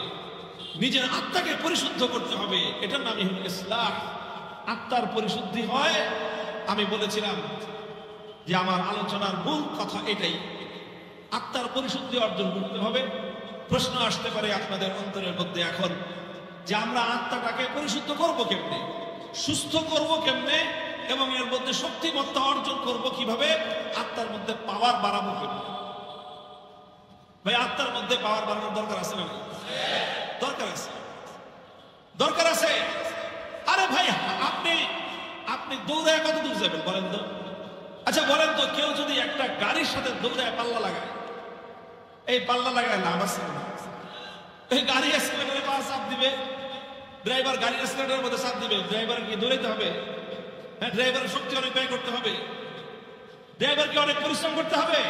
নিজের আত্মাকে পরিশুদ্ধ করতে হবে, এটার নামই হলো ইসলাহ। আত্মার পরিশুদ্ধি হয়, আমি বলেছিলাম যে আমার আলোচনার মূল কথা এটাই, আত্মার পরিশুদ্ধি অর্জন করতে হবে। প্রশ্ন আসতে পারে আপনাদের অন্তরের মধ্যে এখন যে আমরা আত্মাটাকে পরিশুদ্ধ করব কেমনে, সুস্থ করব কেমনে, এবং এর মধ্যে শক্তিমত্তা অর্জন করব কিভাবে, আত্মার মধ্যে পাওয়ার বাড়াবো কেমনে? ভাই আত্মার মধ্যে পাওয়ার বাড়ানোর দরকার আছে না? দরকার আছে, দরকার আছে। আরে ভাই আপনি আপনি দৌড়ায় কত দূর যাবেন বলেন তো? আচ্ছা বলেন তো, কেউ যদি একটা গাড়ির সাথে দৌড়ায় পাল্লা লাগায়, এই পাল্লা লাগায় লাভ আছে না? এই গাড়ি এক্সিলেটরে পা চাপ দিবে, ড্রাইভার গাড়ির এক্সিলেটরের মধ্যে চাপ দিবে, ড্রাইভার কি দৌড়াইতে হবে? হ্যাঁ, ড্রাইভারের শক্তি অনেক ব্যয় করতে হবে, ড্রাইভারকে অনেক পরিশ্রম করতে হবে।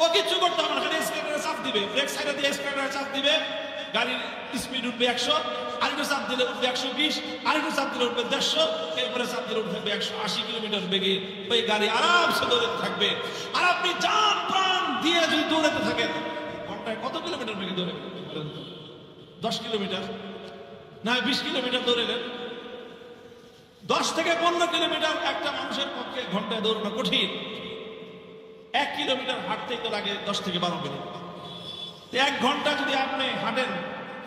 ও কিছু করতে হবে না, খালি এক্সিলেটরে চাপ দিবে, ব্রেক সাইডে দিয়ে এক্সিলেটরে চাপ দিবে, গাড়ির স্পিড উঠবে 100, আরেকটু চাপ দিলে উঠবে 120, আরেকটু চাপ দিলে উঠবে 150, এরপরে চাপ দিলে উঠবে 180 কিলোমিটার বেগে। ওই গাড়ি আরামসে দৌড়াতে থাকবে। আর আপনি জান প্রাণ দিয়ে যদি দৌড়াতে থাকেন, ঘন্টায় কত কিলোমিটার বেগে দৌড়াবেন? 10 কিলোমিটার না 20 কিলোমিটার দৌড়ালেন। 10 থেকে 15 কিলোমিটার একটা মানুষের পক্ষে ঘন্টায় দৌড়ানো কঠিন। 1 কিলোমিটার হাঁটতেই তো লাগে 10 থেকে 12 মিনিট। 1 ঘন্টা যদি আপনি হাঁটেন,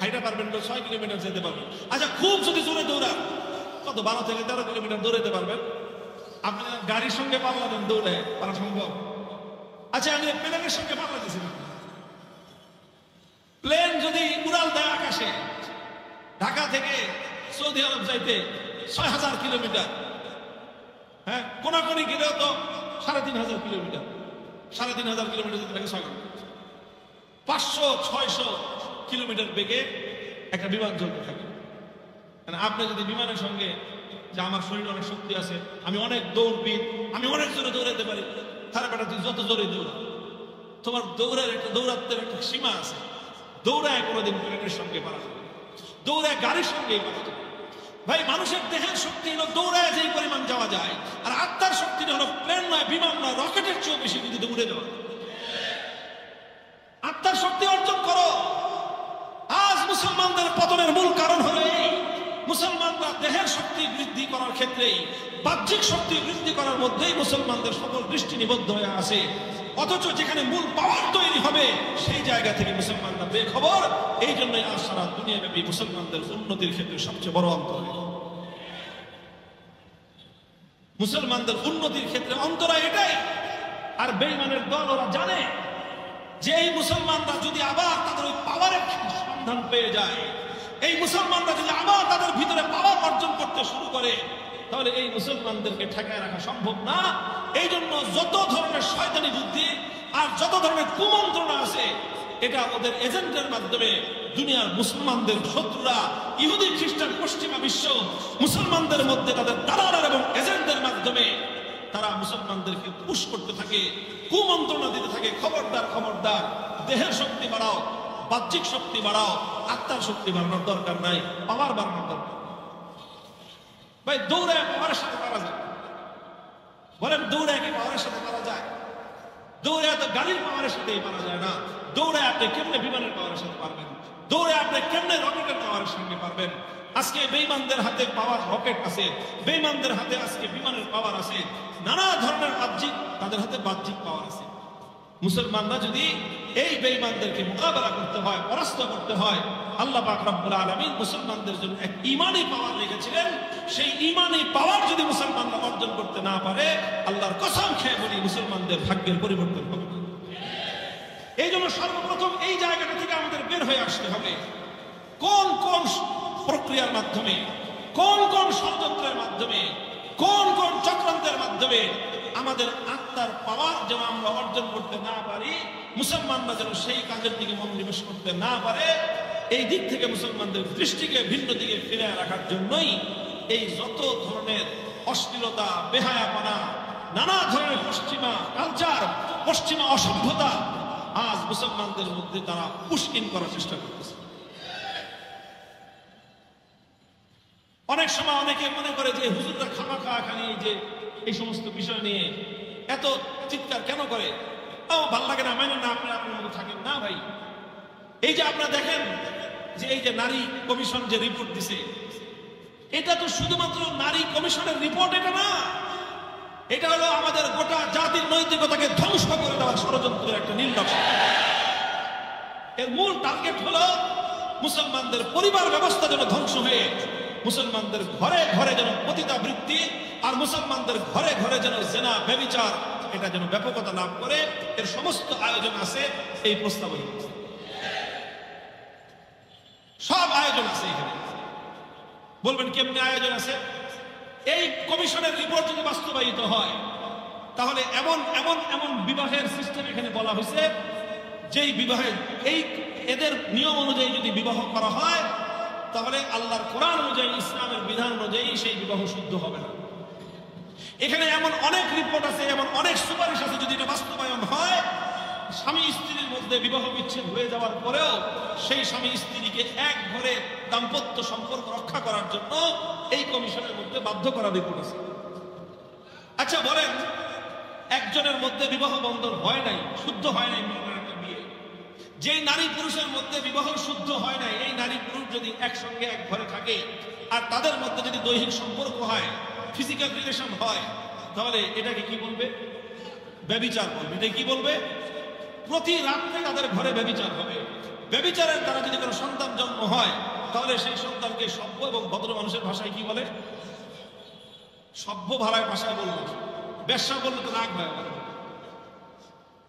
হাইটা পারবেন তো 6 কিলোমিটার যেতে পারবেন। আচ্ছা খুব যদি জোরে দৌড়ান, কত 12 থেকে 13 কিলোমিটার দৌড়াতে পারবেন। আপনি গাড়ির সঙ্গে পাল্লা দেন, দৌড়ে পারা সম্ভব? আচ্ছা আমি প্লেনের সঙ্গে পাল্লা দিয়েছি, প্লেন যদি উড়াল দেয় আকাশে, ঢাকা থেকে সৌদি আরব যাইতে 6000 কিলোমিটার, হ্যাঁ কোনাকুনি গেলেও তো 3500 কিলোমিটার, 3500 কিলোমিটার যেতে লাগে 6 ঘন্টা। 500-600 কিলোমিটার বেগে একটা বিমান চলতে থাকে। আপনি যদি বিমানের সঙ্গে, যে আমার শরীরে অনেক শক্তি আছে, আমি অনেক দৌড়বিদ, আমি অনেক জোরে দৌড়াতে পারি, তার বেটা তুই যত জোরে দৌড়া, তোমার দৌড়াতের একটা সীমা আছে। দৌড়ায় কোনোদিন প্লেনের সঙ্গে পারা যাবে, দৌড়ায় গাড়ির সঙ্গেই পারা যাবে। ভাই মানুষের দেহের শক্তি হলো দৌড়ায় যেই পরিমাণ যাওয়া যায়, আর আত্মার শক্তি হলো প্লেন নয়, বিমান নয়, রকেটের চেয়েও বেশি গতিতে উড়ে যাওয়া। আত্মার শক্তি অর্জন করো। আজ মুসলমানদের পতনের মূল কারণ হলো এই, মুসলমানরা দেহের শক্তি বৃদ্ধি করার ক্ষেত্রে বাহ্যিক শক্তি বৃদ্ধি করার মধ্যেই মুসলমানদের সকল দৃষ্টি নিবদ্ধ হয়ে আছে। অথচ যেখানে মূল পাওয়ার তৈরি হবে সেই জায়গা থেকে মুসলমানরা বেখবর। এই জন্যই আজ সারা দুনিয়াব্যাপী মুসলমানদের উন্নতির ক্ষেত্রে সবচেয়ে বড় অন্তরায়, মুসলমানদের উন্নতির ক্ষেত্রে অন্তরায় এটাই। আর বেঈমানের দল ওরা জানে যে এই মুসলমানরা যদি আবার তাদের ওই পাওয়ারের সন্ধান পেয়ে যায়, এই মুসলমানরা যদি আবার তাদের ভিতরে পাওয়ার অর্জন করতে শুরু করে, তাহলে এই মুসলমানদেরকে ঠেকায় রাখা সম্ভব না। এই জন্য যত ধরনের শয়তানি বুদ্ধি আর যত ধরনের কুমন্ত্রণা আছে, এটা ওদের এজেন্টের মাধ্যমে দুনিয়ার মুসলমানদের শত্রুরা, ইহুদি খ্রিস্টান পশ্চিমা বিশ্ব মুসলমানদের মধ্যে তাদের দালাল এবং এজেন্টদের মাধ্যমে তারা মুসলমানদেরকে পুশ করতে থাকে, কুমন্ত্রণা দিতে থাকে। খবরদার খবরদার, দেহের শক্তি বাড়াও, বাহ্যিক শক্তি বাড়াও, আত্মার শক্তি বাড়ানোর দরকার নাই, পাওয়ার বাড়ানোর দরকার। ভাই দৌড়ে পাওয়ারের সাথে পারা যায়? বলেন দৌড়ে কি পাওয়ারের সাথে পারা যায়? দৌড়ে তো গাড়ির পাওয়ারের সাথেই পারা যায় না। দৌড়ে আপনি কেমনে বিমানের পাওয়ারের সাথে পারবেন? দৌড়ে আপনি কেমনে রকেটের পাওয়ারের সঙ্গে পারবেন? আজকে বেঈমানদের হাতে পাওয়ার রকেট আছে, বেঈমানদের হাতে আজকে বিমানের পাওয়ার আছে, নানা ধরনের বাহ্যিক, তাদের হাতে বাহ্যিক পাওয়ার আছে। মুসলমানরা যদি এই বেঈমানদেরকে মোকাবেলা করতে হয়, পরাস্ত করতে হয়, আল্লাহ পাক রব্বুল আলামিন মুসলমানদের জন্য এক ঈমানি পাওয়ার রেখেছিলেন। সেই ঈমানি পাওয়ার যদি মুসলমানরা অর্জন করতে না পারে, আল্লাহর কসম খেয়ে বলি মুসলমানদের ভাগ্যের পরিবর্তন হবে না। এই জন্য সর্বপ্রথম এই জায়গাটা থেকে আমাদের বের হয়ে আসতে হবে। কোন কোন প্রক্রিয়ার মাধ্যমে, কোন কোন ষড়যন্ত্রের মাধ্যমে, কোন কোন চক্রান্তের মাধ্যমে আমাদের আত্মার পাওয়ার যেন আমরা অর্জন করতে না পারি, মুসলমানরা যেন সেই কাজের দিকে মনোনিবেশ করতে না পারে, এই দিক থেকে মুসলমানদের দৃষ্টিকে ভিন্ন দিকে ফিরে রাখার জন্যই এই যত ধরনের অশ্লীলতা, বেহায়াপনা, নানা ধরনের পশ্চিমা কালচার, পশ্চিমা অসভ্যতা আজ মুসলমানদের মধ্যে তারা পুষ্কিন করার চেষ্টা করতেছে। অনেক সময় অনেকে মনে করে যে হুজুররা খামাখা খালি যে এই সমস্ত বিষয় নিয়ে এত চিৎকার কেন করে? ভাল লাগে না, মানে না, আপনি আপনার মতো থাকেন না ভাই। এই যে আপনারা দেখেন যে এই যে নারী কমিশন যে রিপোর্ট দিছে, এটা তো শুধুমাত্র নারী কমিশনের রিপোর্ট, এটা না, এটা হলো আমাদের গোটা জাতির নৈতিকতাকে ধ্বংস করে দেওয়ার ষড়যন্ত্রের একটা নির্দেশ। এর মূল টার্গেট হলো মুসলমানদের পরিবার ব্যবস্থা যেন ধ্বংস হয়ে মুসলমানদের ঘরে ঘরে যেন পতিতাবৃত্তি আর মুসলমানদের ঘরে ঘরে যেন জেনা ব্যভিচার এটা যেন ব্যাপকতা লাভ করে। এর সমস্ত আয়োজন আছে এই প্রস্তাবে, সব আয়োজন আছে এখানে। বলবেন কেমনে আয়োজন আছে? এই কমিশনের রিপোর্ট যদি বাস্তবায়িত হয় তাহলে এমন এমন এমন বিবাহের সিস্টেম এখানে বলা হয়েছে, যেই বিবাহে এদের নিয়ম অনুযায়ী যদি বিবাহ করা হয় তাহলে আল্লাহর কোরআন অনুযায়ী, ইসলামের বিধান অনুযায়ী সেই বিবাহ শুদ্ধ হবে না। এখানে এমন অনেক রিপোর্ট আছে, এমন অনেক সুপারিশ আছে, যদি এটা বাস্তবায়ন হয় স্বামী স্ত্রীর মধ্যে বিবাহ বিচ্ছেদ হয়ে যাওয়ার পরেও সেই স্বামী স্ত্রীকে এক ঘরে দাম্পত্য সম্পর্ক রক্ষা করার জন্য এই কমিশনের মধ্যে বাধ্য করা রিপোর্ট আছে। আচ্ছা বলেন, একজনের মধ্যে বিবাহ বন্ধন হয় নাই, শুদ্ধ হয় নাই একটা বিয়ে, যে নারী পুরুষের মধ্যে বিবাহ শুদ্ধ হয় নাই, এই নারী পুরুষ যদি একসঙ্গে এক ঘরে থাকে আর তাদের মধ্যে যদি দৈহিক সম্পর্ক হয়, ফিজিক্যাল রিলেশন হয়, তাহলে এটাকে কি বলবে? ব্যভিচার বলবে। এটা কি বলবে? প্রতি রাত্রে তাদের ঘরে ব্যভিচার হবে। ব্যভিচারের দ্বারা যদি কোনো সন্তান জন্ম হয় তাহলে সেই সন্তানকে সভ্য এবং ভদ্র মানুষের ভাষায় কি বলে? সভ্য ভাষায় বলল, বেশ্যা বললে তো রাগ হয়।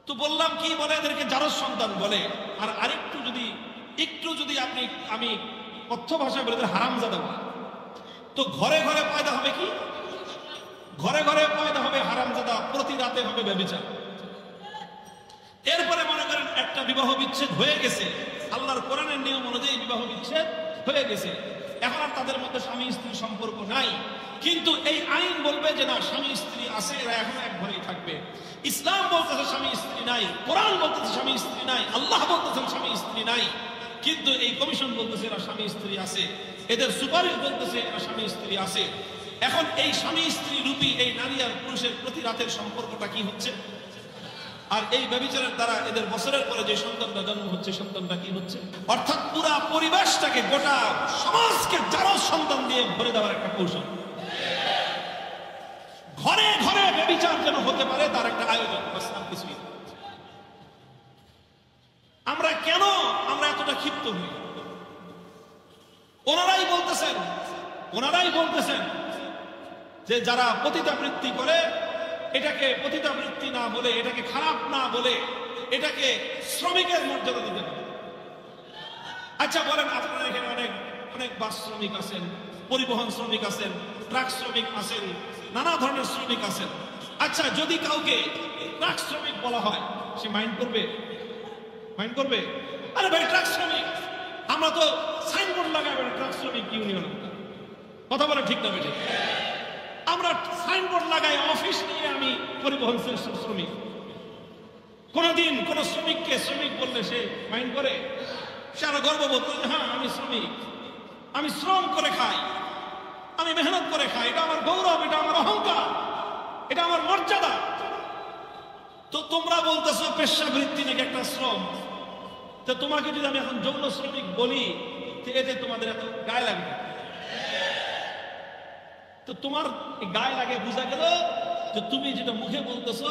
তো বললাম কি বলে? এদেরকে জারজ সন্তান বলে। আর আরেকটু যদি আমি কথ্য ভাষায় বলে হারামজাদা বলে। তো ঘরে ঘরে পয়দা হবে কি? ঘরে ঘরে পয়দা হবে হারামজাদা, প্রতি রাতে হবে ব্যভিচার। এরপরে মনে করেন একটা বিবাহ বিচ্ছেদ হয়ে গেছে, আল্লাহর কোরআনের নিয়ম অনুযায়ী বিবাহ বিচ্ছেদ হয়ে গেছে, এখন আর তাদের মধ্যে স্বামী স্ত্রী সম্পর্ক নাই, কিন্তু এই আইন বলবে যে না, স্বামী স্ত্রী আছে, এরা এখন এক ঘরেই থাকবে। ইসলাম বলতেছে স্বামী স্ত্রী নাই, কোরআন বলতেছে স্বামী স্ত্রী নাই, আল্লাহ বলতেছেন স্বামী স্ত্রী নাই, কিন্তু এই কমিশন বলতেছে এরা স্বামী স্ত্রী আছে, এদের সুপারিশ বলতেছে এরা স্বামী স্ত্রী আছে। এখন এই স্বামী স্ত্রী রূপী এই নারী আর পুরুষের প্রতি রাতের সম্পর্কটা কি হচ্ছে? আর এই ব্যভিচারের দ্বারা এদের বছরের পরে যে সন্তানটা জন্ম হচ্ছে, সন্তানটা কি হচ্ছে? অর্থাৎ পুরা পরিবেশটাকে, গোটা সমাজকে জারজ সন্তান দিয়ে ভরে দেওয়ার একটা কৌশল। ঘরে ঘরে ব্যভিচার যেন হতে পারে তার একটা আয়োজন। আমরা এতটা ক্ষিপ্ত হই? ওনারাই বলতেছেন যে যারা পতিতাবৃত্তি করে এটাকে পতিতাবৃত্তি না বলে, এটাকে খারাপ না বলে, এটাকে শ্রমিকের মর্যাদা দিতে হবে। আচ্ছা বলেন, আপনারা এখানে অনেক বাস শ্রমিক আছেন, পরিবহন শ্রমিক আছেন, ট্রাক শ্রমিক আছেন, নানা ধরনের শ্রমিক আছেন। আচ্ছা যদি কাউকে ট্রাক শ্রমিক বলা হয়, সে মাইন্ড করবে? আরে ভাই, ট্রাক শ্রমিক, আমরা তো সাইনবোর্ড লাগাই ট্রাক শ্রমিক ইউনিয়ন। কথা বলে ঠিক না বেঠিক? আমরা সাইনবোর্ড লাগাই, অফিস নিয়ে আমি পরিবহন শ্রমিক। কোনদিন কোন শ্রমিককে শ্রমিক বললে সে মাইন্ড করে? সে আরো গর্ববোধ করে, হ্যাঁ আমি শ্রমিক, আমি শ্রম করে খাই, আমি মেহনত করে খাই, এটা আমার গৌরব, এটা আমার অহংকার, এটা আমার মর্যাদা। তো তোমরা বলতেছো পেশাবৃত্তি নাকি একটা শ্রম, তো তোমাকে যদি আমি এখন যৌন শ্রমিক বলি, এতে তোমাদের এত গায়ে লাগবে? তো তোমার গায়ে লাগে, বোঝা গেল যে তুমি যেটা মুখে বলতেছো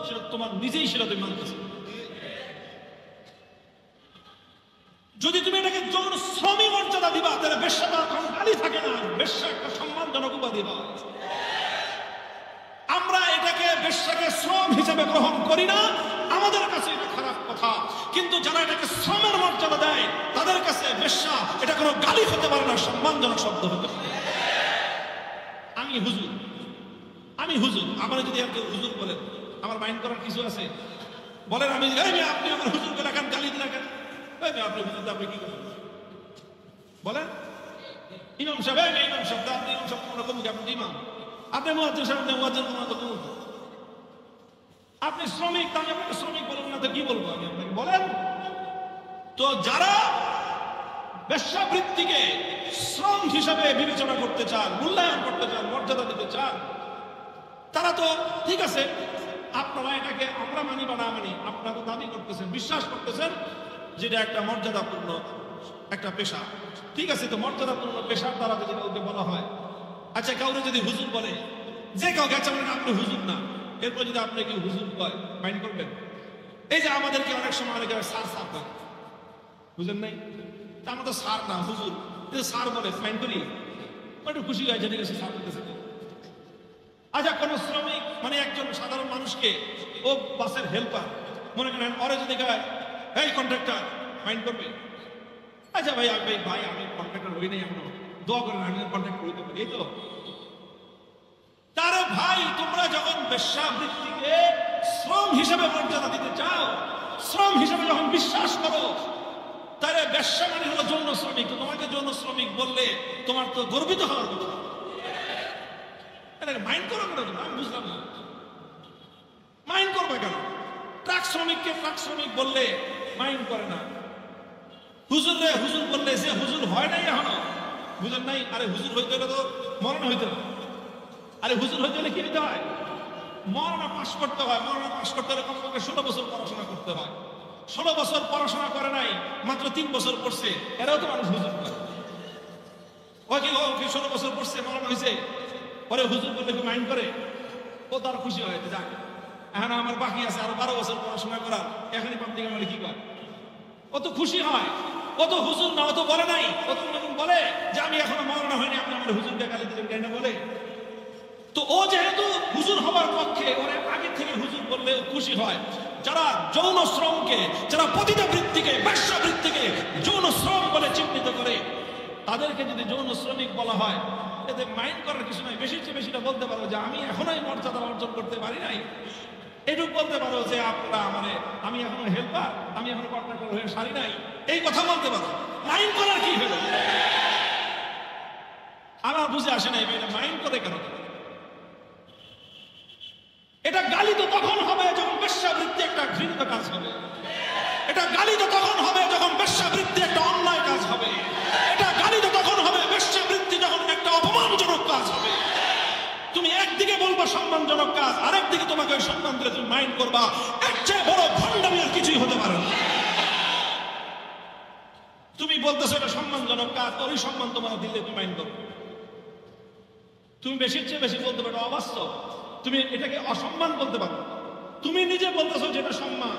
সেটা তোমার নিজেই সেটা তুমি মানতেছো। যদি তুমি এটাকে যৌন শ্রমিক মর্যাদা দিবা তাহলে বেশ্যাটা তখন গালি থাকে না, বেশ্যা একটা সম্মানজনক উপাধি পাওয়া। আমরা এটাকে বেশ্যাকে শ্রম হিসেবে গ্রহণ করি না, আমাদের কাছে এটা খারাপ কথা, কিন্তু যারা এটাকে শ্রমের মর্যাদা দেয় তাদের কাছে বেশ্যা এটা কোনো গালি হতে পারে না, সম্মানজনক শব্দ হতে পারে। আমি হুজুর, আমার যদি হুজুর বলেন, আমার মাইন্ড করার কিছু আছে? বলেন আপনি আমার হুজুরকে রাখেন, গালি দিয়ে রাখেন, আপনি হুজুর, আপনি কি করেন? বলেন ইমাম সাহেব, আপনি ইমাম সাহেব কমুক, আপনি ইমাম, আপনি মুয়াজ্জিন সাহেব, আপনি শ্রমিক, তাহলে আপনাকে শ্রমিক বলুন না তো কি বলবো আমি আপনাকে? বলেন তো, যারা বেশ্যাবৃত্তিকে শ্রম হিসাবে বিবেচনা করতে চান, মূল্যায়ন করতে চান, মর্যাদা দিতে চান, তারা তো ঠিক আছে, আপনারা এটাকে আমরা মানি বা না মানি, আপনারা তো দাবি করতেছেন, বিশ্বাস করতেছেন যেটা একটা মর্যাদাপূর্ণ একটা পেশা। ঠিক আছে, তো মর্যাদাপূর্ণ পেশার দ্বারা যদি কাউকে বলা হয়, আচ্ছা কাউকে যদি হুজুর বলে, যে কাউকে আচ্ছা বলেন আপনি হুজুর না, এরপর যদি আপনি কেউ হুজুর কয়, মাইন্ড করবেন? এই যে আমাদেরকে অনেক সময় অনেকে স্যার স্যার করে, বুঝেন নাই? আমরা তো স্যার না হুজুর, স্যার বলে মাইন্ড করি, একটু খুশি হয়েছে, ঠিক আছে স্যার করতেছে। আচ্ছা কোন শ্রমিক মানে একজন সাধারণ মানুষকে, ও বাসের হেল্পার মনে করেন, ওরে যদি কয় এই কন্ট্রাক্টর, মাইন্ড করবে? আচ্ছা ভাই ভাই আমি কন্ট্রাক্টর হই নাই এখনো, দোয়া করেন আমি কন্ট্রাক্টর হইতে পারি। এই তো তারে ভাই, তোমরা যখন বেশ্যাবৃত্তিকে শ্রম হিসেবে মর্যাদা দিতে চাও, শ্রম হিসেবে যখন বিশ্বাস করো, তাহলে বেশ্যা মানে হলো যৌন শ্রমিক। তো তোমাকে যৌন শ্রমিক বললে তোমার তো গর্বিত হওয়ার কথা। মাইন্ড করো কেন? আমি বুঝলাম না, মাইন্ড করবে কেন? ট্রাক শ্রমিককে ট্রাক শ্রমিক বললে মাইন্ড করে না, হুজুর রে হুজুর বললে যে হুজুর হয় নাই এখনো, বুঝেন নাই? আরে হুজুর হইতে হলে তো মরণ হইতে হয়। আরে হুজুর হইতে হলে কি দিতে হয়? মরণা পাশ করতে হয়। মরণা পাশ করতে হলে কমপক্ষে 16 বছর পড়াশোনা করতে হয়। 16 বছর পড়াশোনা করে নাই, মাত্র 3 বছর পড়ছে, এরাও তো মানুষ হুজুর করে। ও কি 16 বছর পড়ছে, মরণ হয়েছে, পরে হুজুর বললে কি মাইন্ড করে? ও তার খুশি হয়, যাক এখন আমার বাকি আছে আরো 12 বছর পড়াশোনা করার, এখনই পাপ দিকে মানে কি করে? ও তো খুশি হয়। ও তো হুজুর না, ও তো বলে নাই, ও তো বলে যে আমি এখনো মরণা হয়নি, আপনি আমার হুজুরকে গালি দিলেন কেন বলে? তো ও যেহেতু হুজুর হওয়ার পক্ষে, ওরে আগে থেকে হুজুর বললে খুশি হয়। যারা যৌন শ্রমকে, যারা পতিতা বৃত্তিকে, বেশ্যা বৃত্তিকে যৌন শ্রম বলে চিহ্নিত করে, তাদেরকে যদি যৌন শ্রমিক বলা হয়, এতে মাইন্ড করার কিছু নাই। বেশির চেয়ে বেশিটা বলতে পারো যে আমি এখনো এই মর্যাদা অর্জন করতে পারি নাই, এটুকু বলতে পারো যে আপনারা মানে আমি এখনো হেল্পার, আমি এখনো কন্ট্রাক্টর হয়ে সারি নাই, এই কথা বলতে পারো। মাইন্ড করার কি হলো? আমার বুঝে আসে নাই মাইন্ড করে কেন? এটা গালি তো তখন হবে যখন বেশ্যাবৃত্তি একটা ঘৃণিত কাজ হবে। এটা গালি তো তখন হবে যখন বেশ্যাবৃত্তি একটা অন্যায় কাজ হবে। এটা গালি তো তখন হবে বেশ্যাবৃত্তি যখন একটা অপমানজনক কাজ হবে। তুমি একদিকে বলবা সম্মানজনক কাজ, আরেকদিকে তোমাকে ওই সম্মান দিলে তুমি মাইন্ড করবা। এর চেয়ে বড় ভণ্ডামি আর কিছুই হতে পারে না। তুমি বলতেছো এটা সম্মানজনক কাজ, ওই সম্মান তোমার দিলে তুমি মাইন্ড করবে। তুমি বেশির চেয়ে বেশি বলতে পারো অবাস্তব, তুমি এটাকে অসম্মান বলতে পারো। তুমি নিজে বলতেছো যেটা সম্মান,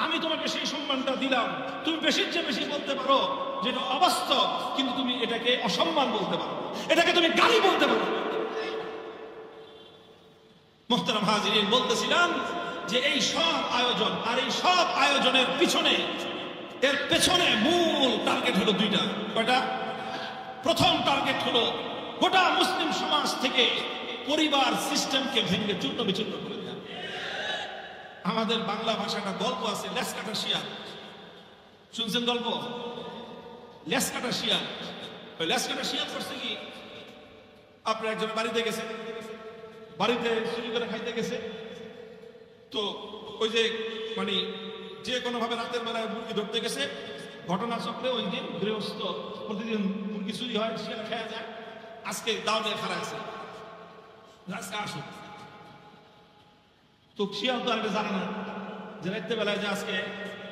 আমি তোমাকে সেই সম্মানটা দিলাম। তুমি বেশির চেয়ে বেশি বলতে পারো যেটা অবাস্তব, কিন্তু তুমি এটাকে অসম্মান বলতে পারো, এটাকে তুমি গালি বলতে পারো। মুহতারাম হাজিরিন, বলতেছিলাম যে এই সব আয়োজন, আর এই সব আয়োজনের পিছনে, এর পেছনে মূল টার্গেট হলো দুইটা। কয়টা? প্রথম টার্গেট হলো গোটা মুসলিম সমাজ থেকে পরিবার সিস্টেমকে ভেঙে চূর্ণ বিচূর্ণ করে দেয়া। আমাদের বাংলা ভাষাটা গল্প আছে, লেস কাটা শিয়াল। শুনছেন গল্প? লেস কাটা শিয়াল। ওই লেস কাটা শিয়াল করছে কি, আপনার একজন বাড়িতে গেছে, বাড়িতে চুরি করে খাইতে গেছে, তো ওই যে মানে যে কোনো ভাবে রাতের বেলায় মুরগি ধরতে গেছে, ঘটনা চক্রে ওই দিন গৃহস্থ প্রতিদিন মুরগি চুরি হয়, শিয়াল খেয়া যায়, আজকে দাও নিয়ে খারাপ আছে, আজকে আসুক। তো শিয়াল তো আরেকটা জানে না যে রাত্রে বেলায় যে আজকে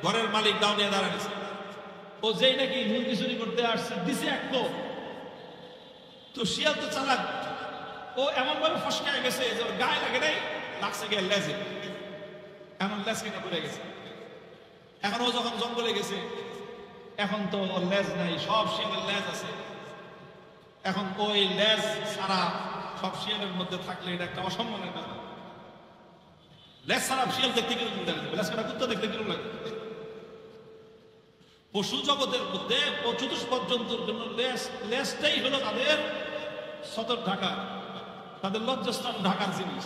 ঘরের মালিক দাও নিয়ে দাঁড়াচ্ছে। ও যেই নাকি মুরগি চুরি করতে আসছে, দিছে এক কোপ। তো শিয়াল তো চালাক, ও এমন ভাবে ফসকায় গেছে যে ওর গায়ে লাগে নাই, লাগছে গিয়ে লেজে, এমন লেজ কেটে পড়ে গেছে। এখন ও যখন জঙ্গলে গেছে, এখন তো ওর লেজ নাই, সব শিয়ালের লেজ আছে। এখন ওই লেজ সারা সব শিয়ালের মধ্যে থাকলে এটা একটা অসম্মানের ব্যাপার। লেজ সারা শিয়াল দেখতে কিরকম লাগে, লেজ কাটা কুত্তা দেখতে কিরকম লাগে? পশু জগতের মধ্যে চতুষ্পদ জন্তুর জন্য লেজটাই হলো তাদের সতর ঢাকা, তাদের লজ্জাস্থান ঢাকার জিনিস।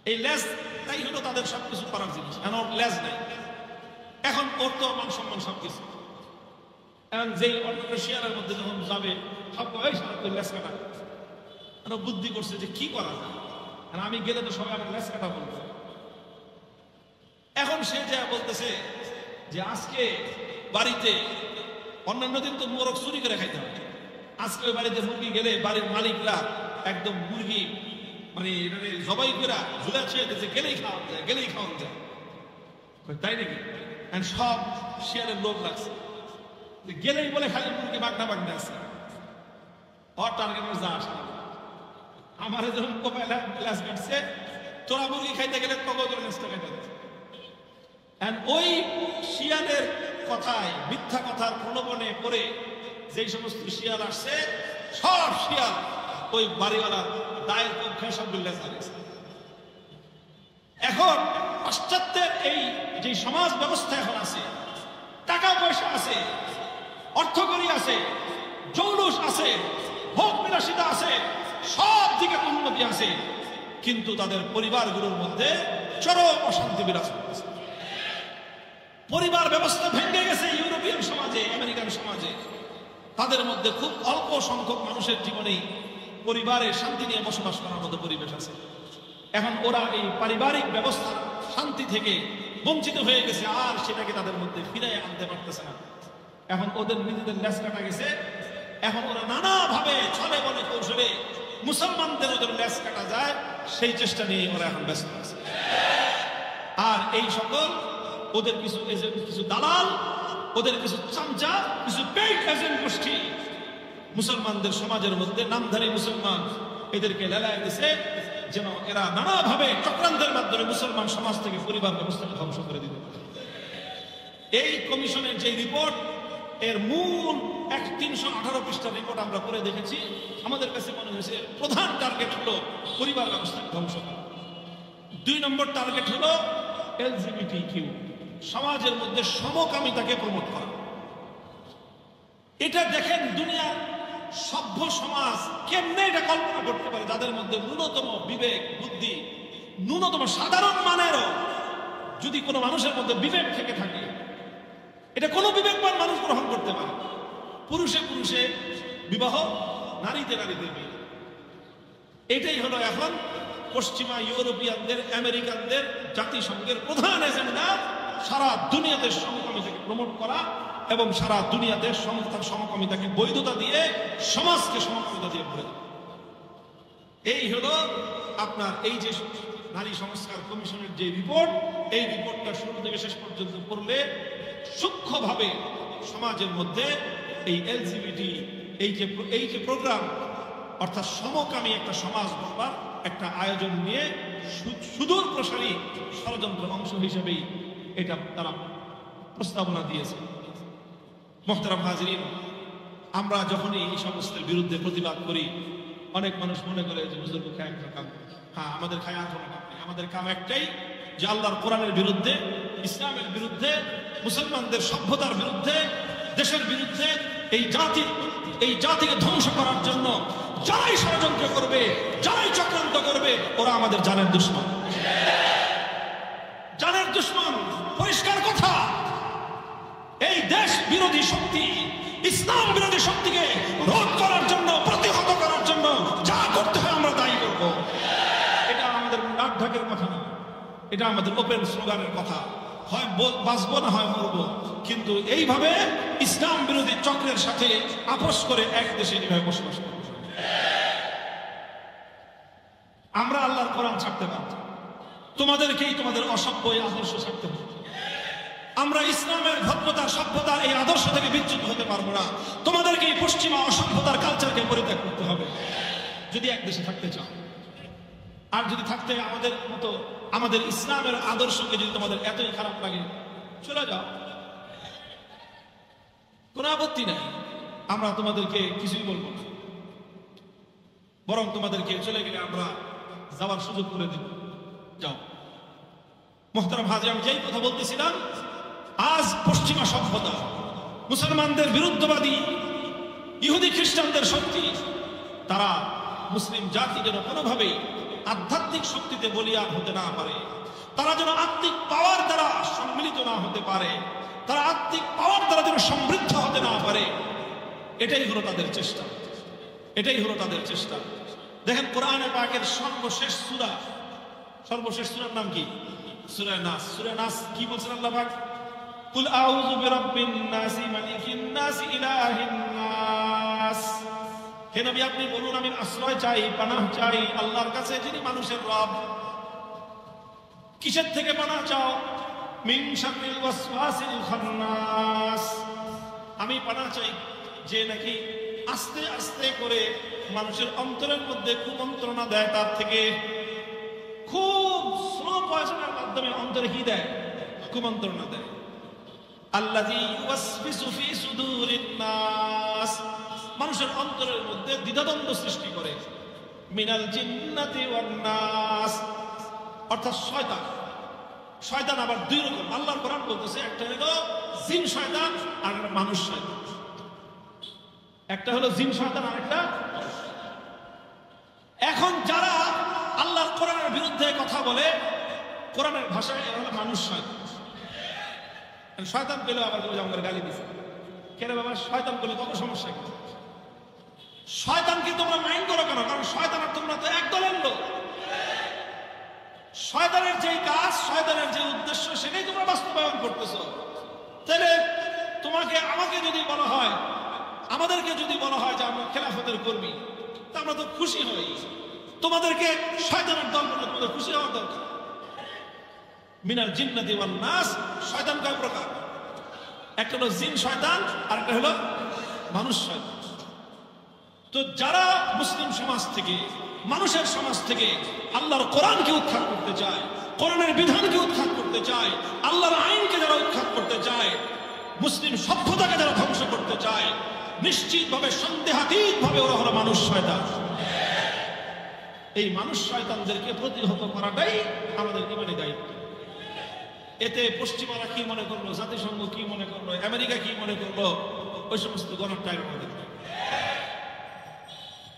এই লেজটাই হলো তাদের সবকিছু করার জিনিস। এখন ওর লেজ নাই, এখন ওর তো মান সম্মান সবকিছু। এখন যেই অন্য শিয়ালের মধ্যে যখন যাবে, সব লেজ কাটা, বুদ্ধি করছে যে কি করা যায়, আমি গেলে তো সবাই আমার লেজ কাটা বলবে। এখন সে যা বলতেছে যে আজকে বাড়িতে, অন্যান্য দিন তো মোরগ চুরি করে খাইতে হবে, আজকে ওই বাড়িতে মুরগি গেলে বাড়ির মালিকরা একদম মুরগি মানে এটাকে জবাই করে ঝুলে ছেড়ে দিয়েছে, গেলেই খাওয়া যায়, গেলেই খাওয়া যায়। তাই নাকি? সব শিয়ালের লোভ লাগছে, গেলেই বলে খালি মুরগি বাগনা বাগনা আছে, ওর টার্গেটের যা আসে না। আমার যখন কপালে গ্লাস কাটছে, তোরা মুরগি খাইতে গেলে কবে করে লেসটা কেটে দিচ্ছে। ওই শিয়ালের কথায়, মিথ্যা কথার প্রলোভনে পড়ে যেই সমস্ত শিয়াল আসছে, সব শিয়াল ওই বাড়িওয়ালা দায়ের পক্ষে সব বিল্লাস হারিয়েছে। এখন পাশ্চাত্যের এই যে সমাজ ব্যবস্থা এখন আছে, টাকা পয়সা আছে, অর্থকরী আছে, জৌলুস আছে, ভোগ বিলাসিতা আছে, সব দিকে উন্নতি আছে, কিন্তু তাদের পরিবারগুলোর মধ্যে চরম অশান্তি বিরাজ করছে। পরিবার ব্যবস্থা ভেঙে গেছে ইউরোপিয়ান সমাজে, আমেরিকান সমাজে। তাদের মধ্যে খুব অল্প সংখ্যক মানুষের জীবনেই পরিবারের শান্তি নিয়ে বসবাস করার মতো পরিবেশ আছে। এখন ওরা এই পারিবারিক ব্যবস্থা শান্তি থেকে বঞ্চিত হয়ে গেছে, আর সেটাকে তাদের মধ্যে ফিরে আনতে পারতেছে না। এখন ওদের নিজেদের লেজ কাটা গেছে। এখন ওরা নানাভাবে ছলে বলে কৌশলে মুসলমানদের ওদের লেজ কাটা যায়, সেই চেষ্টা নিয়ে ওরা এখন ব্যস্ত আছে। আর এই সকল ওদের কিছু দালাল, ওদের কিছু চামচা, কিছু পেইড এজেন্ট গোষ্ঠী মুসলমানদের সমাজের মধ্যে, নামধারী মুসলমান, এদেরকে লেলায় দিছে যেন এরা নানাভাবে চক্রান্তের মাধ্যমে মুসলমান সমাজ থেকে পরিবার ব্যবস্থাকে ধ্বংস করে দিতে পারে। এই কমিশনের যে রিপোর্ট, এর মূল 318 পৃষ্ঠার রিপোর্ট আমরা করে দেখেছি। আমাদের কাছে মনে হয়েছে প্রধান টার্গেট হলো পরিবার ব্যবস্থাকে ধ্বংস করা। 2 নম্বর টার্গেট হলো LGBTQ, সমাজের মধ্যে সমকামিতাকে প্রমোট করা। এটা দেখেন দুনিয়ার সভ্য সমাজ কেমনে এটা কল্পনা করতে পারে, যাদের মধ্যে ন্যূনতম বিবেক বুদ্ধি, ন্যূনতম সাধারণ মানেরও যদি কোনো মানুষের মধ্যে বিবেক থেকে থাকে, এটা কোনো বিবেকবান মানুষ গ্রহণ করতে পারে। পুরুষে পুরুষে বিবাহ, নারীতে নারীতে বিয়ে। এটাই হলো এখন পশ্চিমা ইউরোপিয়ানদের, আমেরিকানদের, জাতিসংঘের প্রধান এজেন্ডা, সারা দুনিয়াতে সমকামিতাকে প্রমোট করা এবং সারা দুনিয়াতে সমকামিতাকে বৈধতা দিয়ে সমাজকে সমকামিতা দিয়ে ভরে দেওয়া। এই হলো আপনার এই যে নারী সংস্কার কমিশনের যে রিপোর্ট, এই রিপোর্টটা শুরু থেকে শেষ পর্যন্ত পড়লে সূক্ষ্মভাবে সমাজের মধ্যে এই LGBT এই যে প্রোগ্রাম, অর্থাৎ সমকামী একটা সমাজ গড়বার একটা আয়োজন নিয়ে সুদূর প্রসারী ষড়যন্ত্র অংশ হিসেবেই এটা তারা প্রস্তাবনা দিয়েছে। মোহতারাম হাজিরিন, আমরা যখনই এই সমস্তের বিরুদ্ধে প্রতিবাদ করি, অনেক মানুষ মনে করে যে হুজুর খায় কাম। হ্যাঁ, আমাদের খায় আর কোনো কাম নেই। আমাদের কাম একটাই, যে আল্লাহর কোরআনের বিরুদ্ধে, ইসলামের বিরুদ্ধে, মুসলমানদের সভ্যতার বিরুদ্ধে, দেশের বিরুদ্ধে, এই জাতিকে ধ্বংস করার জন্য যারাই ষড়যন্ত্র করবে, যারাই চক্রান্ত করবে, ওরা আমাদের জানের দুশমন। জানের দুশমন, পরিষ্কার কথা। এই দেশ বিরোধী শক্তি, ইসলাম বিরোধী শক্তিকে রোধ করার জন্য, প্রতিহত করার জন্য যা করতে হয় আমরা তাই করব। এটা আমাদের নাক ঢাকের কথা না, এটা আমাদের ওপেন স্লোগানের কথা। হয় বাঁচবো না হয় মরবো, কিন্তু এইভাবে ইসলাম বিরোধী চক্রের সাথে আপোষ করে এক দেশে এইভাবে বসবাস করব। আমরা আল্লাহর কোরআন ছাড়তে পারব, তোমাদেরকেই তোমাদের অসভ্য এই আদর্শ ছাড়তে হবে। আমরা ইসলামের ভদ্রতার, সভ্যতার এই আদর্শ থেকে বিচ্যুত হতে পারবো না। তোমাদেরকে এই পশ্চিমা অসভ্যতার কালচারকে পরিত্যাগ করতে হবে যদি এক দেশে থাকতে চাও। আর যদি থাকতে আমাদের মতো, আমাদের ইসলামের আদর্শকে যদি তোমাদের এতই খারাপ লাগে, চলে যাও, কোনো আপত্তি নাই। আমরা তোমাদেরকে কিছুই বলবো না, বরং তোমাদেরকে চলে গেলে আমরা যাওয়ার সুযোগ করে দিব, যাও। মোহতারাম হাজির, আমি যেই কথা বলতেছিলাম, আজ পশ্চিমা সভ্যতা, মুসলমানদের বিরুদ্ধবাদী ইহুদি খ্রিস্টানদের শক্তি, তারা মুসলিম জাতি যেন কোনোভাবেই আধ্যাত্মিক শক্তিতে বলিয়ান হতে না পারে, তারা যেন আত্মিক পাওয়ার দ্বারা সম্মিলিত না হতে পারে, তারা আত্মিক পাওয়ার দ্বারা যেন সমৃদ্ধ হতে না পারে, এটাই হলো তাদের চেষ্টা, এটাই হলো তাদের চেষ্টা। দেখেন কোরআনে পাকের সর্বশেষ সূরার নাম কি? সূরা নাস। সূরা নাস কি বলছেন আল্লাহ পাক? কুল আউযু বিরাব্বিন নাস মালিকিন নাস ইলাহিন নাস। হে নবী আপনি বলুন আমি আশ্রয় চাই, পানাহ চাই আল্লাহর কাছে যিনি মানুষের রব। কিসের থেকে পানাহ চাও? মিন শাররিল ওয়াসওয়াসিল খান্নাস, আমি পানাহ চাই যে নাকি আস্তে আস্তে করে মানুষের অন্তরের মধ্যে কুমন্ত্রণা দেয়, তার থেকে। খুব স্লো পয়সনের মাধ্যমে অন্তরে কি দেয়? কুমন্ত্রণা দেয়। আল্লাযী ইউওয়াসবিসু ফি সুদুরিন নাস, মানুষের অন্তরের মধ্যে দ্বিধাদ্বন্দ্ব সৃষ্টি করে। মিনাল জিন্নাতি ওয়ান নাস, অর্থাৎ শয়তান। শয়তান আবার দুই রকম, আল্লাহর কোরআন বলতেছে একটা হলো জিন শয়তান আর একটা মানুষ শয়তান। একটা হলো জিন শয়তান আর একটা। এখন যারা আল্লাহর কোরআনের বিরুদ্ধে কথা বলে, কোরআনের ভাষায় এরা হলো মানুষ শয়তান। শয়তান পেলেও আবার আমাদের গালি দিছে, কেন বাবা শয়তান পেলে কত সমস্যা? কি শয়তানকে তোমরা মাইন্ড করো কেন? কারণ শয়তান আর তোমরা তো এক দলের লোক। শয়তানের যেই কাজ, শয়তানের যে উদ্দেশ্য, সেটাই তোমরা বাস্তবায়ন করতেছো। তাহলে তোমাকে আমাকে যদি বলা হয়, আমাদেরকে যদি বলা হয় যে আমরা খেলাফতের কর্মী, তা আমরা তো খুশি হই। তোমাদেরকে শয়তানের দল বলে তোমাদের খুশি হওয়ার দরকার। মিনাল জিন্নাতি ওয়ান নাস, শয়তান কয় প্রকার? একটা হলো জিন শয়তান আর একটা হলো মানুষ শয়তান। তো যারা মুসলিম সমাজ থেকে, মানুষের সমাজ থেকে আল্লাহর কোরআনকে উৎখাত করতে চায়, কোরআনের বিধানকে উৎখাত করতে চায়, আল্লাহর আইনকে যারা উৎখাত করতে চায়, মুসলিম সভ্যতাকে যারা ধ্বংস করতে চায়, নিশ্চিতভাবে সন্দেহাতীতভাবে ওরা হলো মানুষ শয়তান। এই মানুষ শয়তানদেরকে প্রতিহত করাটাই আমাদের জীবনের দায়িত্ব। এতে পশ্চিমারা কি মনে করলো, জাতিসংঘ কি মনে করলো, আমেরিকা কি মনে করলো, ওই সমস্ত গণার টাইম আমাদের।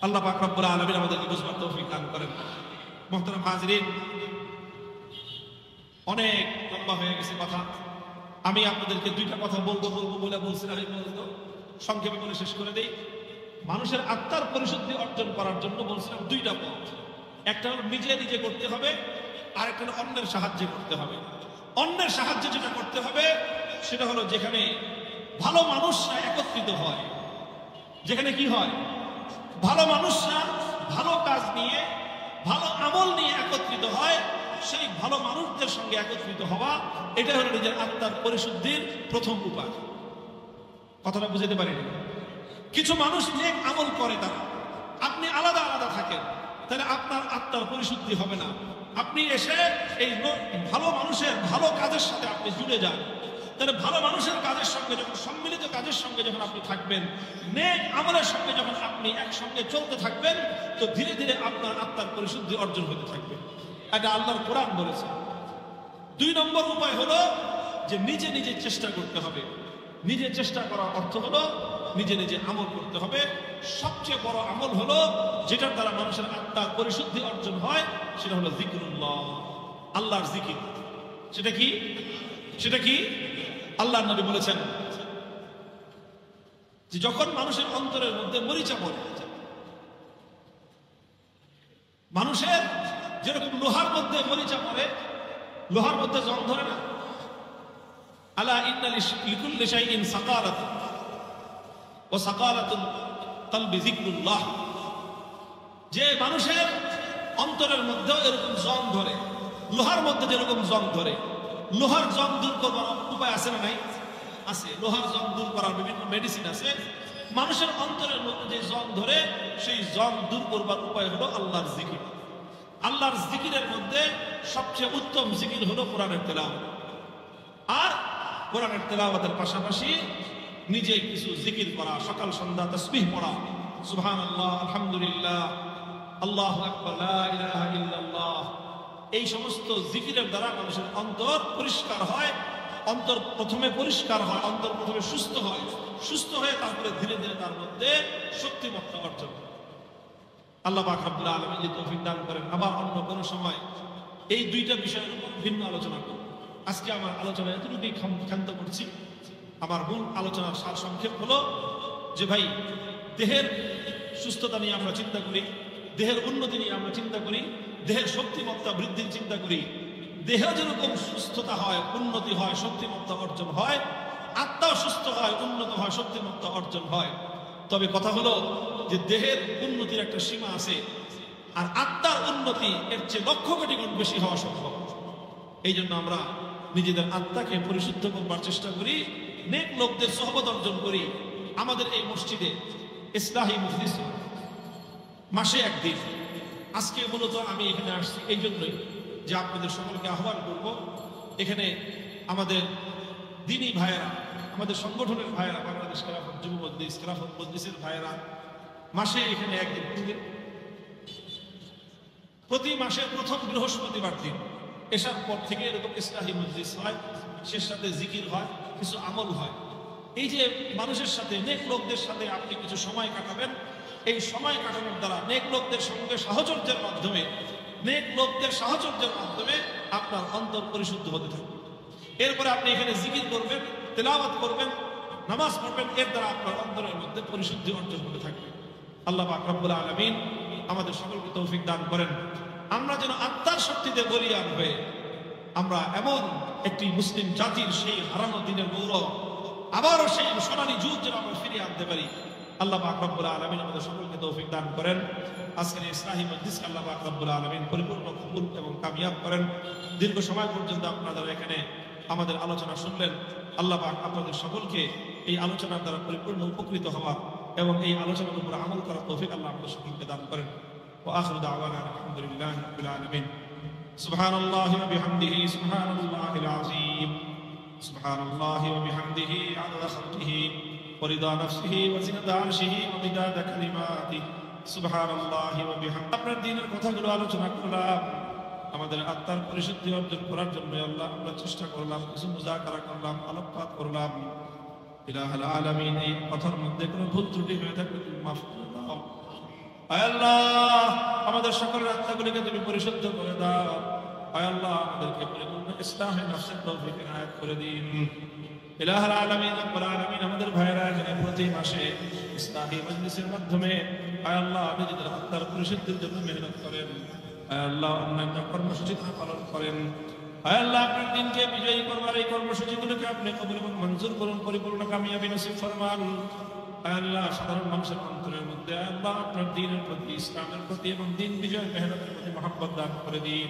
আল্লাহ পাক রব্বুল আলামিন আমাদেরকে বুঝবার তৌফিক দান করেন। মুহতারাম হাজিরিন, অনেক লম্বা হয়ে গেছে কথা। আমি আপনাদেরকে দুইটা কথা বলবো বলে বলছিলাম, সংক্ষেপে বলে শেষ করে দেই। মানুষের আত্মার পরিশুদ্ধি অর্জন করার জন্য বলছিলাম দুইটা পথ। একটা হলো নিজে নিজে করতে হবে, আর একটা হলো অন্যের সাহায্যে করতে হবে। অন্যের সাহায্যে যেটা করতে হবে সেটা হলো যেখানে ভালো মানুষরা একত্রিত হয়, যেখানে কি হয়, ভালো মানুষরা ভালো কাজ নিয়ে, ভালো আমল নিয়ে একত্রিত হয়, সেই ভালো মানুষদের সঙ্গে একত্রিত হওয়া, এটা হলো নিজের আত্মার পরিশুদ্ধির প্রথম উপায়। কথাটা বুঝতে পারেনি? কিছু মানুষ নেক আমল করে, তারা আপনি আলাদা আলাদা থাকেন, তাহলে আপনার আত্মার পরিশুদ্ধি হবে না। আপনি এসে এই ভালো মানুষের ভালো কাজের সাথে আপনি জুড়ে যান, তাহলে ভালো মানুষের কাজের সঙ্গে যখন, সম্মিলিত কাজের সঙ্গে যখন আপনি থাকবেন, নেক আমলের সঙ্গে যখন আপনি একসঙ্গে চলতে থাকবেন, তো ধীরে ধীরে আপনার আত্মার পরিশুদ্ধি অর্জন হতে থাকবে। এটা আল্লাহর কোরআন বলেছে। দুই নম্বর উপায় হলো যে নিজে নিজে চেষ্টা করতে হবে। নিজে চেষ্টা করার অর্থ হলো নিজে নিজে আমল করতে হবে। সবচেয়ে বড় আমল হলো যেটার দ্বারা মানুষের আত্মার পরিশুদ্ধি অর্জন হয়, সেটা হলো জিকিরুল্লাহ, আল্লাহর জিকির। সেটা কি? সেটা কি? আল্লাহর নবী বলেছেন যে যখন মানুষের অন্তরের মধ্যে মরিচা পড়ে, মানুষের যেরকম লোহার মধ্যে মরিচা পড়ে, লোহার মধ্যে জং ধরে না? আলা ইন্না লিকুল্লি শাইইন সাকারাতুন ওয়া সাকারাতুল কলবি যিকরুল্লাহ, যে মানুষের অন্তরের মধ্যে এরকম জং ধরে, লোহার মধ্যে যেরকম জং ধরে, লোহার জং দূর করবার উপায় আছে না নাই? আছে। লোহার জং দূর করার বিভিন্ন মেডিসিন আছে। মানুষের অন্তরের মধ্যে যে জং ধরে, সেই জং দূর করবার উপায় হলো আল্লাহর জিকির। আল্লাহর জিকিরের মধ্যে সবচেয়ে উত্তম জিকির হলো কোরআনের তেলাওয়াত। আর কোরআনের তেলাওয়াতের পাশাপাশি নিজে কিছু জিকির করা, সকাল সন্ধ্যা তাসবিহ পড়া, সুবহানাল্লাহ, আলহামদুলিল্লাহ, আল্লাহু আকবার, লা ইলাহা ইল্লাল্লাহ, এই সমস্ত জিকিরের দ্বারা মানুষের অন্তর পরিষ্কার হয়। অন্তর প্রথমে পরিষ্কার হয়, অন্তর প্রথমে সুস্থ হয়, সুস্থ হয়ে তারপরে ধীরে ধীরে তার মধ্যে শক্তিমত্তা অর্জন হয়। আল্লাহ পাক রব্বুল আলামিন যদি তৌফিক দান করেন, আবার অন্য কোনো সময় এই দুইটা বিষয়ের উপর ভিন্ন আলোচনা করব। আজকে আমার আলোচনা এতটুকুই ক্ষান্ত করছি। আমার মূল আলোচনার সার সংক্ষেপ হলো যে ভাই, দেহের সুস্থতা নিয়ে আমরা চিন্তা করি, দেহের উন্নতি নিয়ে আমরা চিন্তা করি, দেহের শক্তিমত্তা বৃদ্ধির চিন্তা করি। দেহ যেরকম সুস্থতা হয়, উন্নতি হয়, শক্তিমত্তা অর্জন হয়, আত্মাও সুস্থ হয়, উন্নত হয়, শক্তিমত্তা অর্জন হয়, তবে কথা হলো যে দেহের উন্নতির একটা সীমা আছে, আর আত্মার উন্নতি এর চেয়ে লক্ষ কোটি গুণ বেশি হওয়া সম্ভব। এই জন্য আমরা নিজেদের আত্মাকে পরিশুদ্ধ করবার চেষ্টা করি, নেক লোকদের সোহবত অর্জন করি। আমাদের এই মসজিদে ইসলাহি মজলিস মাসে একদিন, আজকে মূলত আমি এখানে আসছি এই জন্যই যে আপনাদের সকলকে আহ্বান করব, এখানে আমাদের দিনী ভাইয়েরা, আমাদের সংগঠনের ভাইয়েরা, বাংলাদেশ খেলাফত যুব মজলিস, খেলাফত মজলিসের ভাইয়েরা মাসে এখানে একদিন, প্রতি মাসের প্রথম বৃহস্পতিবার দিন এসার পর থেকে এরকম ইসলাহি মজলিস হয়, সে সাথে জিকির হয়, কিছু আমল হয়। এই যে মানুষের সাথে, নেক লোকদের সাথে আপনি কিছু সময় কাটাবেন, এই সময় কাটানোর দ্বারা নেক লোকদের সঙ্গে সাহচর্যের মাধ্যমে, নেক লোকদের সাহচর্যের মাধ্যমে আপনার অন্তর পরিশুদ্ধ হতে থাকবে। এরপরে আপনি এখানে জিকির করবেন, তেলাওয়াত করবেন, নামাজ পড়বেন, এর দ্বারা আপনার অন্তরের মধ্যে পরিশুদ্ধি অর্জন হতে থাকবে। আল্লাহ পাক রব্বুল আলামিন আমাদের সকলকে তৌফিক দান করেন, আমরা যেন আত্মার শক্তিতে বলিয়ান হয়ে আমরা এমন একটি মুসলিম জাতির সেই হারানো দিনের গৌরব, আবারও সেই সোনালী যুগ যেন আমরা ফিরিয়ে আনতে পারি। আল্লাহ পাক রব্বুল আলামিন আমাদের সকলকে তৌফিক দান করেন। আজকের ইসলাহি মজলিসকে আল্লাহ পাক রব্বুল আলামিন পরিপূর্ণ কবুল এবং কামিয়াব করেন। দীর্ঘ সময় পর্যন্ত আপনারা এখানে আমাদের আলোচনা শুনলেন। আল্লাহ পাক আপনাদের সকলকে এই আলোচনার দ্বারা পরিপূর্ণ উপকৃত হওয়া এবং এই আলোচনার উপর আমল করার তৌফিক আল্লাহ আমাদের সকলকে দান করেন। ওয়া আখিরু দাওয়ানা আলহামদুলিল্লাহি রাব্বিল আলামিন। সুবহানাল্লাহি ওয়া বিহামদিহি সুবহানাল্লাহিল আযীম। সুবহানাল্লাহি ওয়া বিহামদিহি আদাদা খালকিহি ওয়া রিদা নাফসিহি ওয়া জিনাতা আরশিহি ওয়া মিদাদা কালিমাতিহি। সুবহানাল্লাহি ওয়া বিহামদিহি। আপনার দ্বীনের কথাগুলো আলোচনা করলাম, আমাদের আত্মার পরিশুদ্ধি অর্জন করার জন্য আল্লাহ আমরা চেষ্টা করলাম, কিছু মুযাকারা করলাম, আলোকপাত করলাম। ইলাহুল আলামিন, এই কথার মধ্যে কোনো ভুল ত্রুটি হয়ে থাকলে তুমি মাফ করে দাও। আয় আল্লাহ, আমাদের সকল আত্মাগুলিকে তুমি পরিশুদ্ধ করে দাও। আয় আল্লাহ, আমাদেরকে পরিপূর্ণ ইসলাহে নফসের তৌফিক ইনায়াত করে দিন। ইলাহুল আলামিন, রব্বুল আলামিন, আমাদের ভাইয়েরা এখানে প্রতি মাসে ইসলাহি মজলিসের মাধ্যমে আয় আল্লাহ নিজেদের আত্মার পরিশুদ্ধির জন্য মেহনত করেন। আয় আল্লাহ, অন্যান্য কর্মসূচি পালন করেন। আয় আল্লাহ, আপনার দিনকে বিজয়ী করবার এই কর্মসূচিগুলোকে আপনি কবুল এবং মঞ্জুর করুন, পরিপূর্ণ কামিয়াবি নসিব ফরমান। আয় আল্লাহ, সাধারণ মানুষের অন্তরের মধ্যে আয় আল্লাহ আপনার দ্বীনের প্রতি, ইসলামের প্রতি এবং দিন বিজয় মেহনতের প্রতি মহব্বত দান করে দিন।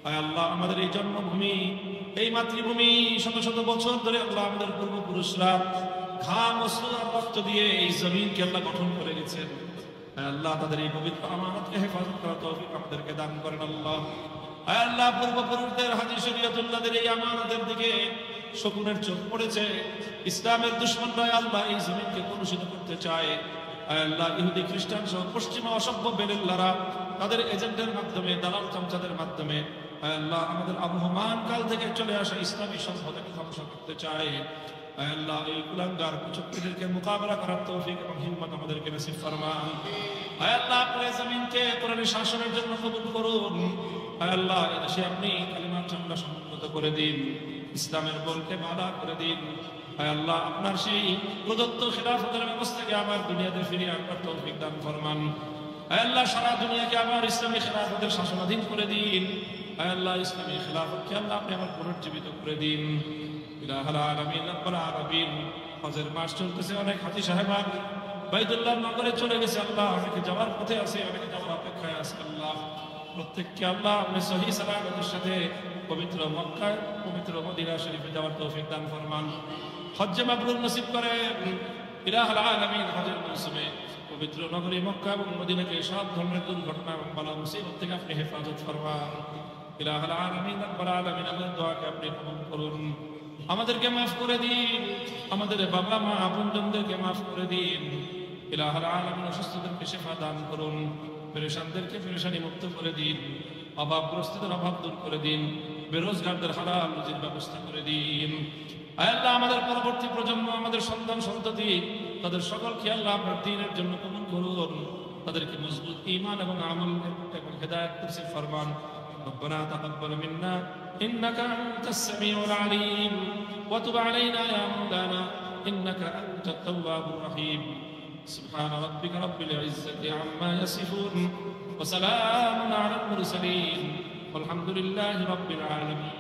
আয় আল্লাহ, আমাদের এই জন্মভূমি, এই মাতৃভূমি শত শত বছর ধরে আল্লাহ আমাদের পূর্বপুরুষরা ঘাম অশ্রু আর রক্ত দিয়ে এই জমিনকে আল্লাহ গঠন করে গেছেন। আয় আল্লাহ, তাদের এই পবিত্র আমানতকে হেফাজত করার তৌফিক আমাদেরকে দান করেন আল্লাহ। আয় আল্লাহ, পূর্বপুরুষদের হাজী শরীয়তুল্লাহদের এই আমানতের দিকে শকুনের চোখ পড়েছে। ইসলামের দুশমনরা আল্লাহ এই জমিনকে কলুষিত করতে চায়। আয় আল্লাহ, ইহুদি খ্রিস্টান সহ পশ্চিমা অসভ্য বেলেল্লারা তাদের এজেন্টের মাধ্যমে, দালাল চামচাদের মাধ্যমে আয় আল্লাহ আমাদের আবহমান কাল থেকে চলে আসা ইসলামী সভ্যতাকে ধ্বংস করতে চায়। আয় আল্লাহ, এই কুলাঙ্গার কুচক্রীদেরকে মোকাবেলা করার তৌফিক এবং হিম্মত আমাদেরকে নসিব ফরমান। আয় আল্লাহ, আপনার জমিনকে কোরআনের শাসনের জন্য কবুল করুন। আয় আল্লাহ, এদেশে আপনি কালিমার ঝান্ডা সমুন্নত করে দিন, ইসলামের বলকে বাধা করে দিন। আয় আল্লাহ, আপনার সেই প্রদত্ত খেলাফতের ব্যবস্থাকে আবার দুনিয়াতে ফিরিয়ে আনবার তৌফিক দান ফরমান। আয় আল্লাহ, সারা দুনিয়াকে আবার ইসলামী খেলাফতের শাসনাধীন করে দিন। আয় আল্লাহ, ইসলামী খেলাফতকে আল্লাহ আপনি আবার পুনর্জীবিত করে দিন। ইলাহুল আলামিন, রব্বুল আলামিন, হজের মাস চলতেছে, অনেক হাজী সাহেবান বাইতুল্লাহ নগরে চলে গেছে আল্লাহ, অনেকে যাওয়ার পথে আছে, অনেকে যাওয়ার অপেক্ষায় আছে আল্লাহ। প্রত্যেককে আল্লাহ আপনি সহিহ সালামতের সাথে পবিত্র মক্কা, পবিত্র মদিনা শরীফে যাওয়ার তৌফিক দান ফরমান। হজ্জে মাবরুর নসিব করেন। ইলাহুল আলামিন, হজের মৌসুমে পবিত্র নগরী মক্কা এবং মদিনাকে সব ধরনের দুর্ঘটনা এবং বালা মুসিবত থেকে আপনি হেফাজত ফরমান। ইলাহুল আলামিন, রব্বুল আলামিন, আমাদের দোয়াকে আপনি কবুল করুন। আমাদেরকে মাফ করে দিন, আমাদের বাবা মা আপনজনদেরকে মাফ করে দিন। ইলাহুল আলামিন, অসুস্থদেরকে শিফা দান করুন, পেরেশানদেরকে পেরেশানি মুক্ত করে দিন, অভাবগ্রস্তদের অভাব দূর করে দিন, বেরোজগারদের হালাল রুজির ব্যবস্থা করে দিন। আয় আল্লাহ, আমাদের পরবর্তী প্রজন্ম, আমাদের সন্তান সন্ততি, তাদের সকলকে আল্লাহ আপনার দ্বীনের জন্য কবুল করুন, তাদেরকে মজবুত ঈমান এবং আমল এবং হিদায়াত নসিব ফরমান। ربنا تقبل منا إنك أنت السميع العليم وتب علينا يا مولانا إنك أنت التواب الرحيم. سبحان ربك رب العزة عما يصفون وسلام على المرسلين والحمد لله رب العالمين.